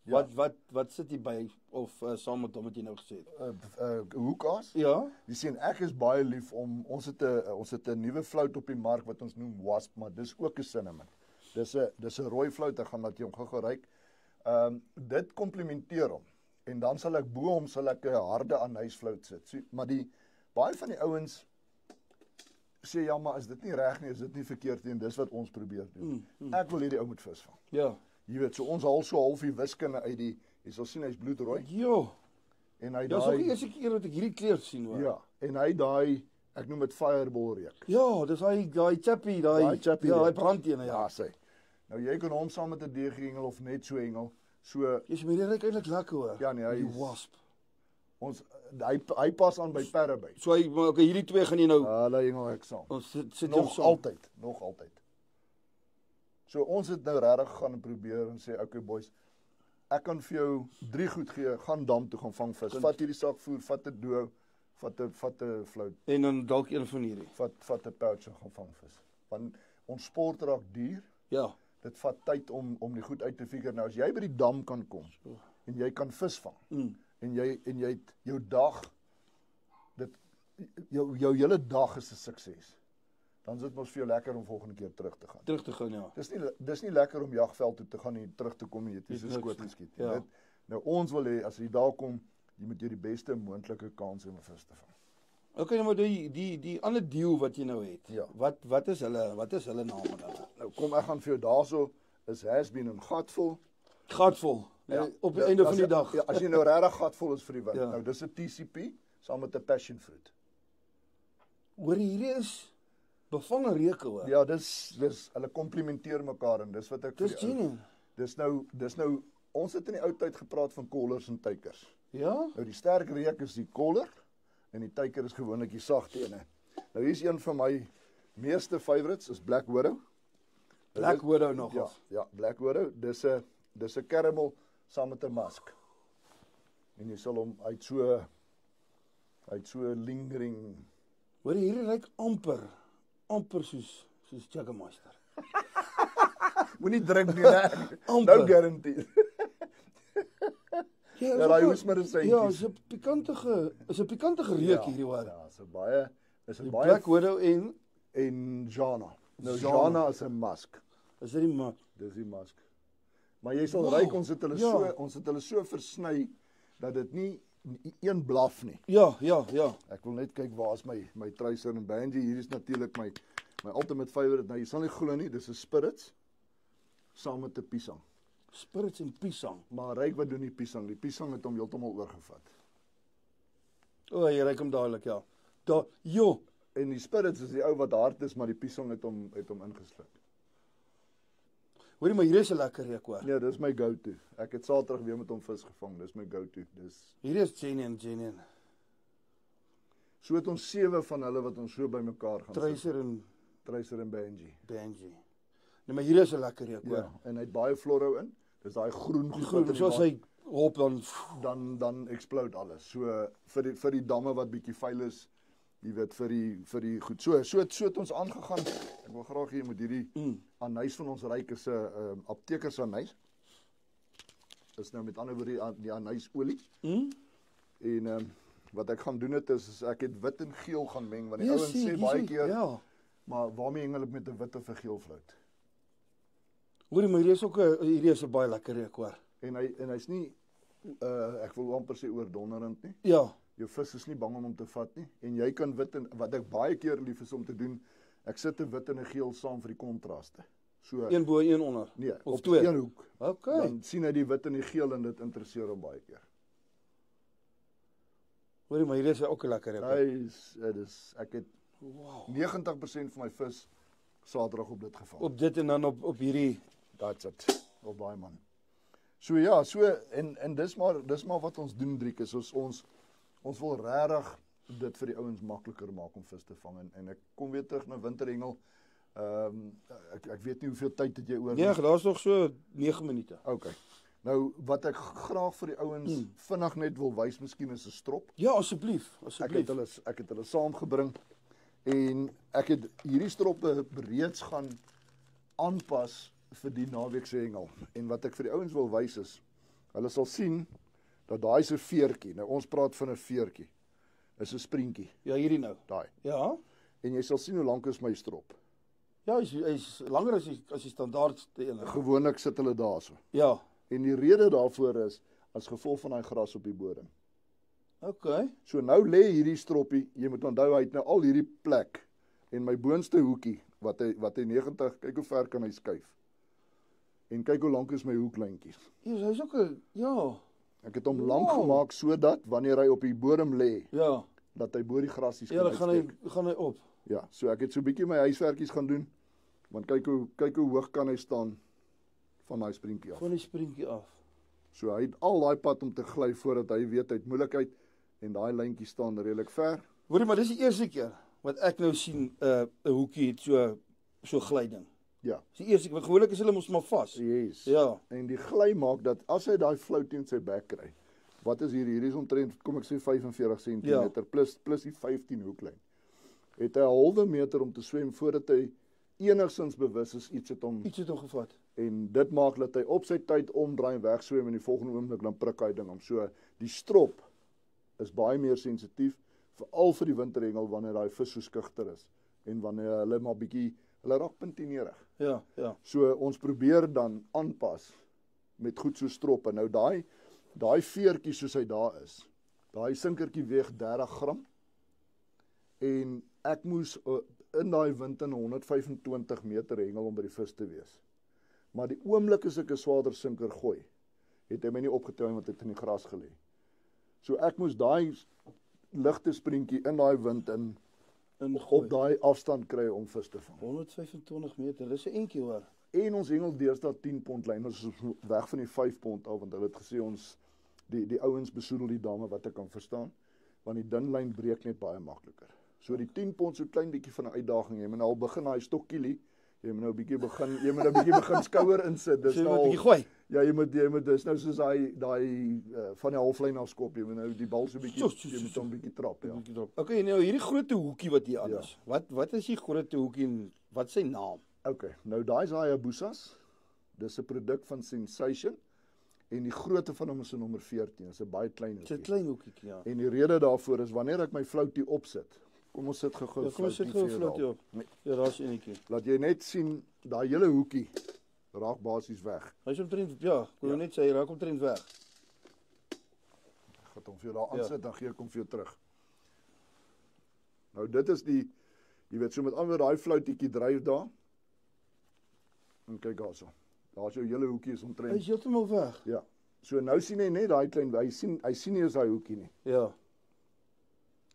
Speaker 1: Ja. Wat sit jy by of saam met hom wat jy nou gesê het?
Speaker 2: Hoekas?
Speaker 1: Ja.
Speaker 2: Jy sien ek is baie lief om ons het 'n nuwe float op die mark wat ons noem Wasp, maar dis ook 'n cinnamon. Dis 'n rooi float, ek gaan dat jy hom gou ryk. Dit komplementeer hom. En dan sal ek bo hom 'n harde anysflout sit. So, maar baie van die ouens sê ja, maar is dit nie reg nie, is dit nie verkeerd nie, en dis wat ons probeer doen. Ek wil hierdie ou met vis vang.
Speaker 1: Ja.
Speaker 2: Jy weet, so ons haal so halfie wiskunde uit jy sal sien hy's bloedrooi.
Speaker 1: Jo.
Speaker 2: En hy
Speaker 1: daai. Dis ook die eerste keer dat ek hierdie kleur sien hoor.
Speaker 2: Ja, en hy daai Ek noem dit fireball reuk.
Speaker 1: Ja, dis daai chappie, daai
Speaker 2: chappie
Speaker 1: ja,
Speaker 2: reuk.
Speaker 1: daai brandene, ja.
Speaker 2: Ja, sê. Nou jy kan hom saam met 'n deeghengel of net so hengel. So
Speaker 1: Jy's my reuk eintlik lekker hoor.
Speaker 2: Ja, nee, hy
Speaker 1: die
Speaker 2: is-
Speaker 1: wasp.
Speaker 2: hy pas aan by perreby.
Speaker 1: So okay, hierdie twee gaan jy nou
Speaker 2: Hulle hengel ek saam.
Speaker 1: ons sit
Speaker 2: Nog
Speaker 1: saam.
Speaker 2: altyd, nog altyd. So ons het nou regtig gaan probeer en sê okay boys, ek kan vir jou 3 goed gee, gaan dam toe gaan vang vis. Vat hierdie sak voer, vat 'n doel, vat 'n float,
Speaker 1: En dan dalk een van hierdie.
Speaker 2: vat 'n pouch en gaan vang vis. Want ons sport raak duur.
Speaker 1: Ja.
Speaker 2: Dit vat tyd om die goed uit te figure. Nou as jy by die dam kan kom en jy kan vis vang. En jy het jou dag jou hele dag is 'n sukses. Dan is dit mos vir jou lekker om volgende keer terug te gaan.
Speaker 1: Terug te gaan, ja.
Speaker 2: Dis nie lekker om jagveld toe te gaan en terug te kom en jy het so skoot geskiet. Ja. Nou ons wil hê as jy daar kom, jy moet jou die beste moontlike kans hê om 'n vis te vang.
Speaker 1: Okay, nou maar die ander deal wat jy nou het.
Speaker 2: Ja.
Speaker 1: Wat is hulle name dan?
Speaker 2: Nou kom ek gaan vir jou daarso is Hasbeen en Gatvol.
Speaker 1: Gatvol.
Speaker 2: Ja.
Speaker 1: Op die einde van die dag.
Speaker 2: Ja, as jy nou regtig gatvol is vir die wind.
Speaker 1: Ja.
Speaker 2: Nou dis 'n TCP saam met 'n passion fruit.
Speaker 1: Hoor hierdie is bevange reuke hoor.
Speaker 2: Ja, dis hulle komplementeer mekaar en dis wat ek
Speaker 1: Dis
Speaker 2: vir die ou-
Speaker 1: genuine.
Speaker 2: Dis nou ons het in die ou tyd gepraat van kollers en tuikers.
Speaker 1: Ja?
Speaker 2: Nou die sterk reuk is die koller en die tuiker is gewoonlik die sagte ene. Nou hier's een van my meeste favorites is Black Widow.
Speaker 1: Black Widow nog.
Speaker 2: Ja, Black Widow. Dis 'n caramel saam met 'n musk. En jy sal hom uit so lingering.
Speaker 1: Hoor hierdie ruik amper soos Jägermeister.
Speaker 2: Moenie drink nie, né?
Speaker 1: Amper.
Speaker 2: No guarantee. Ja, daai hoes maar 'n seentjies.
Speaker 1: Ja, is 'n pikantige reuk hierdie hoor.
Speaker 2: Ja, is 'n baie
Speaker 1: Black Widow
Speaker 2: en Jana. Nou
Speaker 1: Jana.
Speaker 2: Jana is 'n musk.
Speaker 1: is dit die mak.
Speaker 2: Dis die musk. Maar jy sal
Speaker 1: Wow.
Speaker 2: ryk ons het hulle
Speaker 1: Ja.
Speaker 2: so versny dat dit nie een blaf nie.
Speaker 1: Ja.
Speaker 2: Ek wil net kyk waar is my Tracer en Banji. Hier is natuurlik my ultimate favorite. Nou jy sal nie glo nie, dis 'n Spirits saam met 'n piesang.
Speaker 1: Spirits en piesang.
Speaker 2: Maar ryk wat doen die piesang? Die piesang het hom heeltemal oorgevat.
Speaker 1: O, jy ruik hom dadelik, ja. Jo,
Speaker 2: En die Spirits is die ou wat hard is, maar die piesang het hom ingesluk.
Speaker 1: hoorie maar hier is 'n lekker reuk hoor.
Speaker 2: Nee, dis my go-to. Ek het Saterdag weer met hom vis gevang. Dis my go-to.
Speaker 1: Hierdie is genuine.
Speaker 2: So het ons 7 van hulle wat ons so bymekaar gaan sit. Tracer en Banji.
Speaker 1: Banji. Nee, maar hier is 'n lekker reuk hoor.
Speaker 2: Ja, en hy het baie florhou in. Dis daai groen goed wat in die
Speaker 1: Soos hy hop
Speaker 2: dan explode alles. So vir die damme wat bietjie vuil is, jy weet vir die goed. So het ons aangegaan. Ek wil graag hê jy moet hierdie anys van ons ryk is 'n aptekers anys. Is nou met ander woorde die anysolie. En wat ek gaan doen is ek het wit en geel gaan meng want die ouens sê baie keer,
Speaker 1: ja.
Speaker 2: maar waarmee hengel ek met 'n wit of 'n geel vlout?
Speaker 1: Hoorie maar hierdie is 'n baie lekker reuk hoor.
Speaker 2: En hy's nie ek wil amper sê oordonderend nie.
Speaker 1: Ja.
Speaker 2: Jou vis is nie bang om te vat nie en jy kan wit en wat ek baie keer lief is om te doen, ek sit 'n wit en 'n geel saam vir die kontraste. So
Speaker 1: Een bo een onder.
Speaker 2: nee,
Speaker 1: of
Speaker 2: op
Speaker 1: twee.
Speaker 2: een hoek.
Speaker 1: Okay.
Speaker 2: Dan sien hy die wit en die geel en dit interesseer hom baie keer.
Speaker 1: Hoorie maar hierdie is ook 'n lekker reuk.
Speaker 2: Ek het
Speaker 1: Wow.
Speaker 2: 90% van my vis Saterdag op dit gevang.
Speaker 1: Op dit en dan op hierdie.
Speaker 2: That's it. Op daai man. So ja, en dis maar wat ons doen Driek is ons wil regtig dit vir die ouens makliker maak om vis te vang en ek kom weer terug na winterhengel. Ek weet nie hoeveel tyd het jy oor nie.
Speaker 1: Nee, daar's nog so 9 minute.
Speaker 2: Okay. Nou wat ek graag vir die ouens vinnig net wil wys, miskien is 'n strop.
Speaker 1: Ja, asseblief.
Speaker 2: Ek het hulle saamgebring en ek het hierdie stroppe reeds gaan aanpas vir die naweek se hengel. En wat ek vir die ouens wil wys is, hulle sal sien dat daai se veertjie. Nou ons praat van 'n veertjie. Is 'n sprientjie,
Speaker 1: Ja, hierdie nou.
Speaker 2: daai.
Speaker 1: Ja.
Speaker 2: En jy sal sien hoe lank is my strop.
Speaker 1: Ja, hy's langer as die standaard een.
Speaker 2: Gewoonlik sit hulle daarso.
Speaker 1: Ja.
Speaker 2: En die rede daarvoor is as gevolg van daai gras op die bodem.
Speaker 1: Okay.
Speaker 2: So nou lê hierdie stroppie, jy moet onthou hy het nou al hierdie plek en my boonste hoekie wat hy 90, kyk hoe ver kan hy skuif. En kyk hoe lank is my hoeklyntjies.
Speaker 1: Hy's ook 'n ja.
Speaker 2: Ek het hom lank gemaak sodat wanneer hy op die bodem lê,
Speaker 1: Ja.
Speaker 2: dat hy bo die grasies
Speaker 1: Ja, dan
Speaker 2: uitsteek.
Speaker 1: gaan hy op.
Speaker 2: Ja, so ek het so 'n bietjie my huiswerkies gaan doen. Want kyk hoe hoog kan hy staan van daai sprinkie af.
Speaker 1: Van die sprinkie af.
Speaker 2: So hy het al daai pad om te gly voordat hy weet hy het moeilikheid en daai lyntjie staan redelik ver.
Speaker 1: Hoorie, maar dis die eerste keer wat ek nou sien 'n hoekie het so glyding.
Speaker 2: Ja.
Speaker 1: Dis die eerste keer, want gewoonlik is hulle mos maar vas.
Speaker 2: Yes.
Speaker 1: Ja.
Speaker 2: En die gly maak dat as hy daai flou teen sy bek kry. Wat is hier is omtrent kom ek sê 45 cm plus die 15 hoeklyn. Het hy 'n halwe meter om te swem voordat hy enigstens bewus is iets het hom
Speaker 1: gevat.
Speaker 2: En dit maak dat hy op sy tyd omdraai en wegswem en die volgende oomblik dan prik hy ding om. So die strop is baie meer sensitief veral vir die winterhengel wanneer daai vis so skugter is en wanneer hulle maar bietjie hulle raak puntenerig.
Speaker 1: Ja.
Speaker 2: So ons probeer dan aanpas met goed so stroppe. Nou daai veertjie soos hy daar is. Daai sinkertjie weeg 30 gram. En ek moes in daai wind in 125 meter hengel om by die vis te wees. Maar die oomblik as ek 'n swaarder sinker gooi, het hy my nie opgetel want hy het in die gras gelê. So ek moes daai ligte sprinkie in daai wind op daai afstand kry om vis te vang.
Speaker 1: 125 meter, dis 'n entjie hoor.
Speaker 2: En ons hengel deesdae 10 pond lyn, ons is weg van die 5 pond af want hulle het gesê ons die ouens besoedel die dame wat ek kan verstaan, want die dun lyn breek net baie makliker. So die 10 pond so klein bietjie van 'n uitdaging. Jy moet nou al begin daai stokkielie. Jy moet nou 'n bietjie begin skouer insit. Dis
Speaker 1: nou 'n bietjie gooi.
Speaker 2: Ja, jy moet dis nou soos daai van die halflyn af skop. Jy moet nou die bal so bietjie jy moet hom 'n bietjie trap, ja.
Speaker 1: Okay, nou hierdie groot hoekie wat hier aan is. Wat is die groot hoekie en wat is sy naam?
Speaker 2: Okay, nou daai is Hayabusas. Dis 'n produk van Sensation en die grootte van hom is 'n nommer 14. Dis 'n baie klein hoekie.
Speaker 1: Dis 'n klein hoekie, ja.
Speaker 2: En die rede daarvoor is wanneer ek my floutie opsit. Kom ons sit gou-gou.
Speaker 1: Ja, kom ons sit gou 'n floutie op. Ja, daar's enetjie.
Speaker 2: Laat jy net sien daai hele hoekie raak basies weg.
Speaker 1: Hy's omtrent kon net sê hy raak omtrent weg.
Speaker 2: Ek gaan hom vir jou daar aansit dan gee ek hom vir jou terug. Nou dit is jy weet so met ander daai floutietjie dryf daar. En kyk daarso. Daar's jou hele hoekie is omtrent.
Speaker 1: Hy's heeltemal weg.
Speaker 2: Ja. So nou sien hy net daai klein hy sien nie eens daai hoekie nie.
Speaker 1: Ja.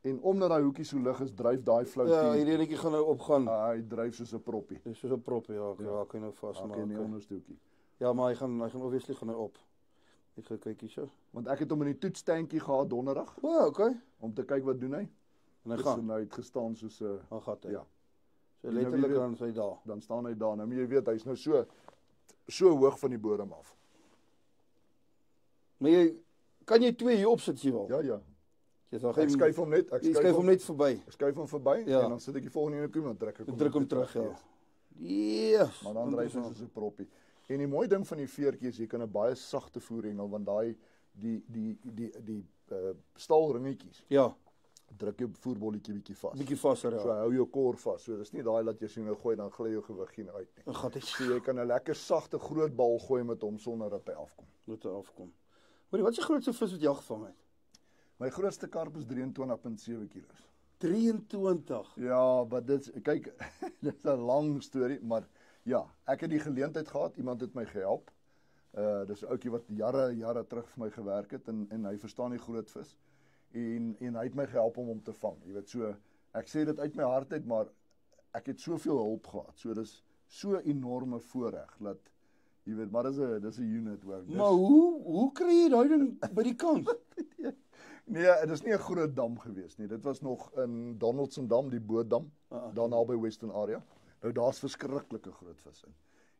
Speaker 2: En omdat daai hoekie so lig is, dryf daai floutie.
Speaker 1: Ja, hierdie enetjie gaan nou opgaan.
Speaker 2: Hy dryf soos 'n proppie.
Speaker 1: Dis soos 'n proppie, ja, raak hy nou vasmaak.
Speaker 2: Okay, nie onderste hoekie.
Speaker 1: Ja, maar hy gaan obviously gaan hy op. Ek gaan kyk hierso.
Speaker 2: Want ek het hom in die toetstandjie gehad donderdag.
Speaker 1: O, okay.
Speaker 2: Om te kyk wat doen hy.
Speaker 1: En hy gaan.
Speaker 2: Nou het gestaan soos 'n
Speaker 1: gat hy.
Speaker 2: Ja.
Speaker 1: So letterlik dan sy daar.
Speaker 2: Dan staan hy daar. Nou moet jy weet hy's nou so hoog van die bodem af.
Speaker 1: Maar kan jy twee hier opsit jy wel?
Speaker 2: Ja.
Speaker 1: Ek
Speaker 2: skuif hom net,
Speaker 1: ek skuif hom net verby.
Speaker 2: Ek skuif hom verby en dan sit ek die volgende een kom en trek ek hom.
Speaker 1: Druk hom terug, ja. Yes.
Speaker 2: Maar dan dryf hy soos 'n proppie. En die mooi ding van die veertjie is jy kan 'n baie sagte voerhengel want daai die staalringetjies.
Speaker 1: Ja.
Speaker 2: Druk jou voerbolletjie bietjie vas.
Speaker 1: Bietjie vaser, ja.
Speaker 2: So hou jou kor vas. So dis nie daai dat jy sien nou gooi dan gly jou gewig hier uit nie.
Speaker 1: 'n gat het.
Speaker 2: So jy kan 'n lekker sagte groot bal gooi met hom sonder dat hy afkom.
Speaker 1: Hoorie, wat is die grootste vis wat jy al gevang het?
Speaker 2: My grootste karp is 23.7 kg.
Speaker 1: 23.
Speaker 2: Ja, maar kyk, dit is 'n lang storie, maar ja, ek het die geleentheid gehad, iemand het my gehelp. Dis 'n ouetjie wat jare terug vir my gewerk het en hy verstaan die groot vis. En hy het my gehelp om hom te vang. Jy weet so, ek sê dit uit my hart uit, maar ek het soveel hulp gehad. So dis so enorme voorreg dat jy weet, maar dis 'n unit hoor.
Speaker 1: Maar hoe kry jy daai ding by die kant?
Speaker 2: Nee, dit is nie 'n groot dam gewees nie. Dit was nog in Donaldson Dam, die bootdam, daar naby Western Area. Nou daar's verskriklike groot vis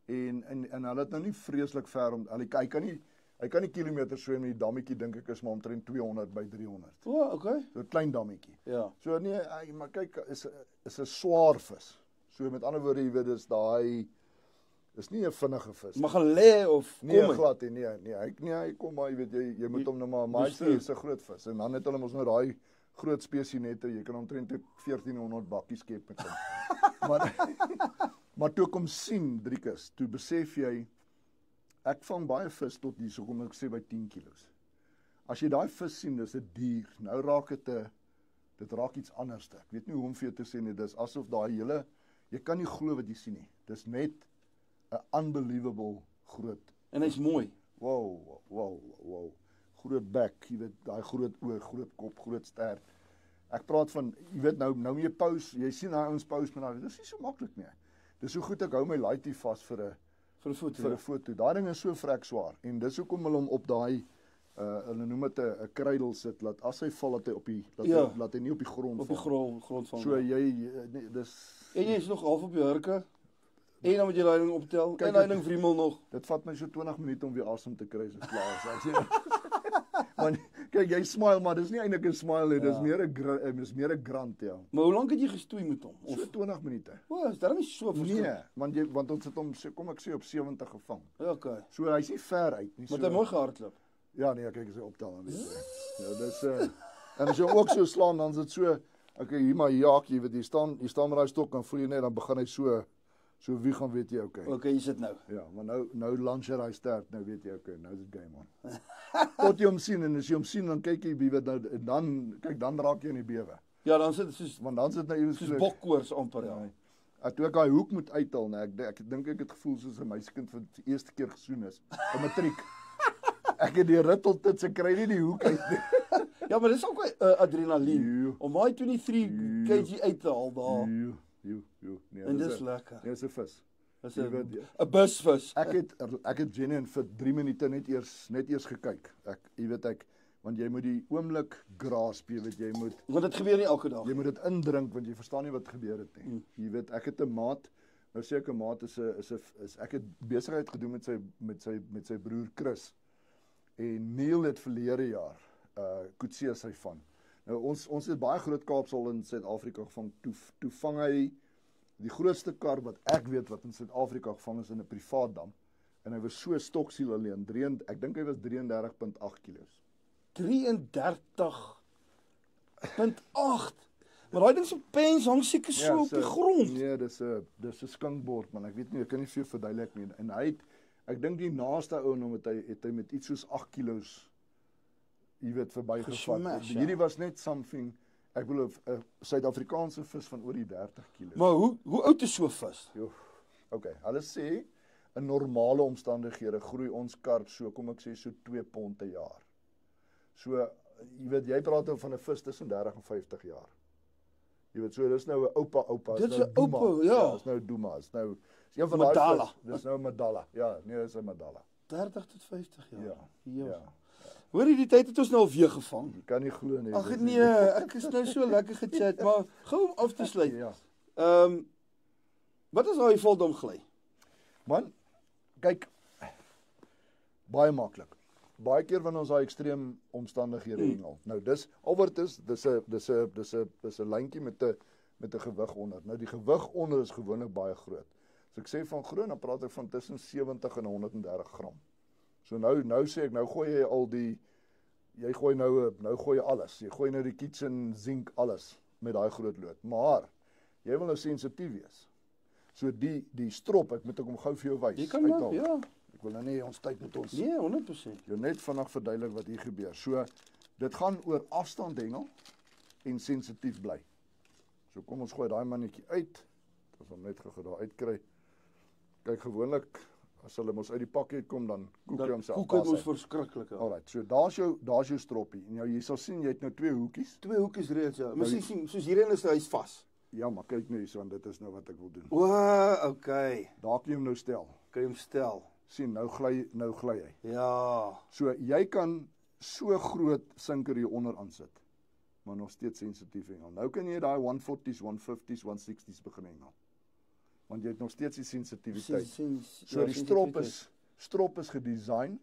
Speaker 2: in. En hulle het nou nie vreeslik ver om hy kan nie kilometers swem nie. Die dammetjie dink ek is maar omtrent 200 by 300.
Speaker 1: O, okay.
Speaker 2: So 'n klein dammetjie.
Speaker 1: Ja.
Speaker 2: So nee, maar kyk, is 'n swaar vis. So met ander woorde, jy weet, dis nie 'n vinnige vis.
Speaker 1: Maar gaan lê of kom
Speaker 2: nee, glad nie. Hy kom maar jy weet jy moet hom nou maar hy's 'n groot vis. En dan het hulle mos nou daai groot spesienette, jy kan omtrent 1400 bakkies skep met hom. maar toe kom sien Driekus, toe besef jy ek vang baie vis tot hier, so kom ek sê by 10 kilos. As jy daai vis sien, dis 'n dier. Nou raak dit raak iets anders. Ek weet nie hoe om vir jou te sê nie, dis asof daai hele jy kan nie glo wat jy sien nie. Dis net 'n unbelievable groot.
Speaker 1: En hy's mooi.
Speaker 2: Wow. Groot bek, jy weet, daai groot oë, groot kop, groot stert. Ek praat van, jy weet nou moet jy pause, jy sien daai ouens pause met daai, dis nie so maklik nie. Dis so goed ek hou my laaitie vas vir 'n foto. Daai ding is so vrek swaar en dis hoekom hulle hom op daai hulle noem dit 'n kruidel sit, laat as hy val dat hy op die laat hy nie op die grond
Speaker 1: op die grond val.
Speaker 2: So jy nee, dis
Speaker 1: en jy is nog half op jou hurke. En dan moet jy daai ding optel. En daai ding wriemel nog.
Speaker 2: Dit vat my so 20 minute om weer asem te kry as ek klaar is. Want kyk, jy smile, maar dis nie eintlik 'n smile nie, dis meer 'n grant, ja.
Speaker 1: Maar hoe lank het jy gestoei met hom?
Speaker 2: So 20 minute.
Speaker 1: O, is daarom nie so
Speaker 2: Nee, want ons het hom kom ek sê op 70 gevang.
Speaker 1: Okay.
Speaker 2: So hy's nie ver uit nie.
Speaker 1: Want hy mooi gehardloop.
Speaker 2: Ja, nee, kyk as hy optel dan weet jy. Ja, dis en as jy ook so slaan dan is dit so, okay, hier maar jaak, jy weet jy staan met daai stok en voel jy net dan begin hy so wie gaan weet jy okay.
Speaker 1: Okay, jy sit nou.
Speaker 2: Ja, maar nou lancer hy sterk, nou weet jy okay, nou is dit game on. Tot jy hom sien en as jy hom sien dan kyk jy wie weet nou en dan raak jy in die bewe.
Speaker 1: Ja, dan sit dit soos
Speaker 2: want dan sit nou
Speaker 1: soos bokkoors amper
Speaker 2: ja. Toe ek daai hoek moet uithaal, nee, ek dink ek het gevoel soos 'n meisiekind vir die eerste keer gesoen is in matriek. Ek het die ritteltits gekry nie die hoek uit nie.
Speaker 1: Ja, maar dis ook adrenalien om daai 23 kg uit te haal daar.
Speaker 2: Nee,
Speaker 1: en dis lekker.
Speaker 2: Nee, dis 'n vis.
Speaker 1: Dis 'n busvis.
Speaker 2: Ek het genuine vir 3 minute net eers gekyk. Want jy moet die oomblik grasp, jy weet jy moet
Speaker 1: want dit gebeur nie elke dag.
Speaker 2: Jy moet dit indrink want jy verstaan nie wat gebeur het nie. Jy weet ek het 'n maat, nou sê ek 'n maat is ek het besigheid gedoen met sy broer Chris. En Neil het verlede jaar Coetzee sy van. Nou ons het baie groot kaapsal in Suid-Afrika gevang. Toe vang hy die grootste kar wat ek weet wat in Suid-Afrika gevang is in 'n privaat dam en hy was so stoksiel alleen. Ek dink hy was 33.8 kilos.
Speaker 1: 33.8. Maar daai ding se pens hang seker so op die grond.
Speaker 2: Nee, dis 'n skinkbord man. Ek weet nie, ek kan nie vir jou verduidelik nie. En ek dink die naaste ou en hom het hy met iets soos 8 kilos jy weet verbygevat. Hierdie was net something, ek bedoel 'n Suid-Afrikaanse vis van oor die 30 kg.
Speaker 1: Maar hoe oud is so 'n vis?
Speaker 2: Okay, hulle sê in normale omstandighede groei ons karp so, kom ek sê so 2 pond per jaar. So jy weet jy praat oor van 'n vis tussen 30 en 50 jaar. Jy weet so dis nou 'n oupa.
Speaker 1: Dit is 'n oupa, ja.
Speaker 2: Dis nou Duma, is nou een van daai vis. Dis nou 'n Madala. Ja, nee, dis 'n Madala.
Speaker 1: 30 tot 50 jaar.
Speaker 2: Ja.
Speaker 1: Hoor jy die tyd het ons nou al weer gevang.
Speaker 2: Jy kan nie glo nie.
Speaker 1: Ag nee, ek is nou so lekker gechat, maar gou om af te sluit.
Speaker 2: Ja.
Speaker 1: Wat is daai voldom gly?
Speaker 2: Man, kyk baie maklik. Baie keer wanneer ons daai ekstreem omstandighede hengel. Nou dis albert dis 'n lyntjie met 'n gewig onder. Nou die gewig onder is gewoonlik baie groot. As ek sê van groot, dan praat ek van tussen 70 en 130 gram. So nou sê ek, nou gooi jy gooi gooi alles. Jy gooi nou die kitchen zink alles met daai groot lood. Maar jy wil nou sensitief wees. So die strop, ek moet hom gou vir jou wys.
Speaker 1: Jy kan maar, ja.
Speaker 2: Ek wil nou nie ons tyd met ons.
Speaker 1: Nee, 100%.
Speaker 2: Jy net vinnig verduidelik wat hier gebeur. So dit gaan oor afstand hengel en sensitief bly. So kom ons gooi daai mannetjie uit. Ons hom net gou daar uitkry. Kyk gewoonlik as hulle mos uit die pakkie kom dan koek hy homself.
Speaker 1: Koek hy mos verskriklik.
Speaker 2: Alright, so daar's jou stroppie. En jy sal sien jy het nou 2 hoekies.
Speaker 1: 2 hoekies reeds ja. Mens sien soos hierin is hy's vas.
Speaker 2: Ja, maar kyk nou hierso want dit is nou wat ek wil doen.
Speaker 1: O, okay.
Speaker 2: Daar kan jy hom nou stel.
Speaker 1: Kan jy hom stel?
Speaker 2: Sien, nou gly hy.
Speaker 1: Ja.
Speaker 2: So jy kan so groot sinker hier onder aansit, maar nog steeds sensitief hengel. Nou kan jy daai 140s, 150s, 160s begin hengel. Want jy het nog steeds die sensitiwiteit. So die strop is gedesign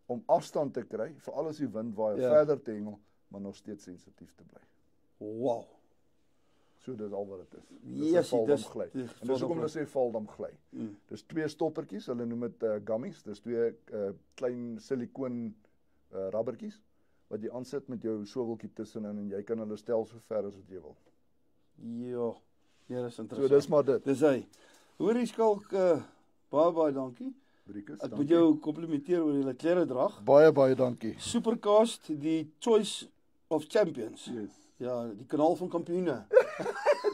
Speaker 2: om afstand te kry, veral as die wind waai verder te hengel, maar nog steeds sensitief te bly.
Speaker 1: Wow.
Speaker 2: So dis al wat dit is.
Speaker 1: Dis
Speaker 2: gly. En dis hoekom hulle sê valdam gly. Dis 2 stoppertjies, hulle noem dit gummies, dis 2 klein silikoon rubbertjies wat jy aansit met jou soweltjie tussenin en jy kan hulle stel so ver as wat jy wil.
Speaker 1: Ja. Ja, dis interessant.
Speaker 2: So dis maar dit.
Speaker 1: Dis hy. Hoorie Skalk, baie dankie.
Speaker 2: Driekus,
Speaker 1: ek moet jou komplimenteer oor julle klere drag.
Speaker 2: Baie dankie.
Speaker 1: Supercast, die Choice of Champions.
Speaker 2: Yes.
Speaker 1: Ja, die kanaal van kampioene.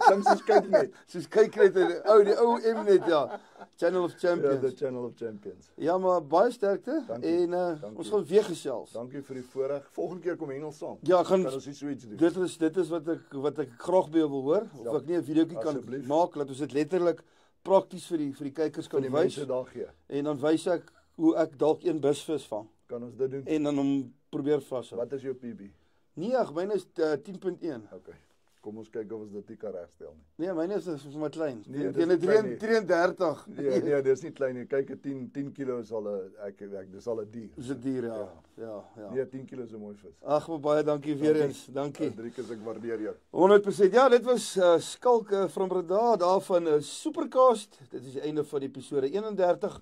Speaker 2: Klink soos kyk net.
Speaker 1: Soos kyk net die ou Mnet, ja. Channel of
Speaker 2: Ja,
Speaker 1: Champions.
Speaker 2: the Channel of Champions.
Speaker 1: Ja, maar baie sterkte.
Speaker 2: Dankie,
Speaker 1: En
Speaker 2: dankie.
Speaker 1: ons gaan weer gesels.
Speaker 2: Dankie vir die voorreg. Volgende keer kom Engels saam.
Speaker 1: Ja, ek gaan
Speaker 2: Kan ons nie so iets doen?
Speaker 1: dit is wat ek graag by jou wil hoor. Of
Speaker 2: Ja,
Speaker 1: ek nie 'n videoetjie kan
Speaker 2: asseblief.
Speaker 1: maak dat ons dit letterlik prakties vir die kykers kan
Speaker 2: Kan die
Speaker 1: wys.
Speaker 2: mense daar gee.
Speaker 1: En dan wys ek hoe ek dalk een busvis vang
Speaker 2: Kan ons dit doen?
Speaker 1: en dan hom probeer vashou.
Speaker 2: Wat is jou PB?
Speaker 1: Nee, myne is 10.1.
Speaker 2: Okay. Kom ons kyk of ons dit kan regstel nie.
Speaker 1: Nee, myne is vir my klein.
Speaker 2: Nee, dis
Speaker 1: Teen
Speaker 2: nie klein nie.
Speaker 1: 33.
Speaker 2: Nee, dis nie klein nie. Kyk, 10 kilo is al 'n dis al 'n dier.
Speaker 1: Dis 'n dier, ja. Ja.
Speaker 2: Nee, 10 kilo is 'n mooi vis.
Speaker 1: Ag, baie dankie weer eens. Dankie.
Speaker 2: Driekus, ek waardeer jou.
Speaker 1: 100%. Ja, dit was Skalk van Breda daarvan Supercast. Dit is die einde van episode 31.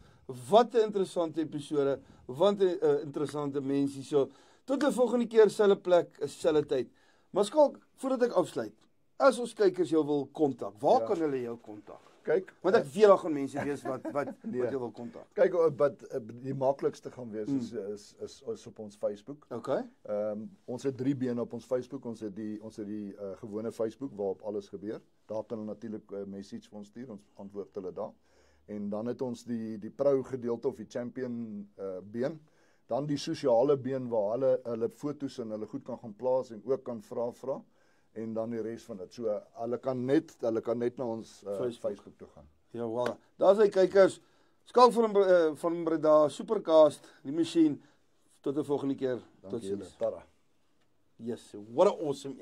Speaker 1: Wat 'n interessante episode. Wat 'n interessante mens hier. So, tot 'n volgende keer selfde plek, selfde tyd. Maar Skalk, voordat ek afsluit, as ons kykers jou wil kontak, waar kan hulle jou kontak?
Speaker 2: Kyk,
Speaker 1: Want ek weet daar gaan mense wees wat
Speaker 2: Nee.
Speaker 1: wat jy wil kontak.
Speaker 2: kyk wat die maklikste gaan wees is op ons Facebook.
Speaker 1: Okay.
Speaker 2: Ons het 3 bene op ons Facebook. Ons het die gewone Facebook waarop alles gebeur. Daar kan hulle natuurlik 'n message vir ons stuur. Ons antwoord hulle daar. En dan het ons die pro gedeelte of die champion been. Dan die sosiale been waar hulle foto's en hulle goed kan gaan plaas en ook kan vra. En dan die res van dit. So hulle kan net na ons Facebook toe gaan.
Speaker 1: Ja, voilà. Daar's hy kykers. Skalk van Breda Supercast, die masjien. Tot 'n volgende keer.
Speaker 2: Dankie julle.
Speaker 1: Totsiens.
Speaker 2: Tara.
Speaker 1: Yes, what an awesome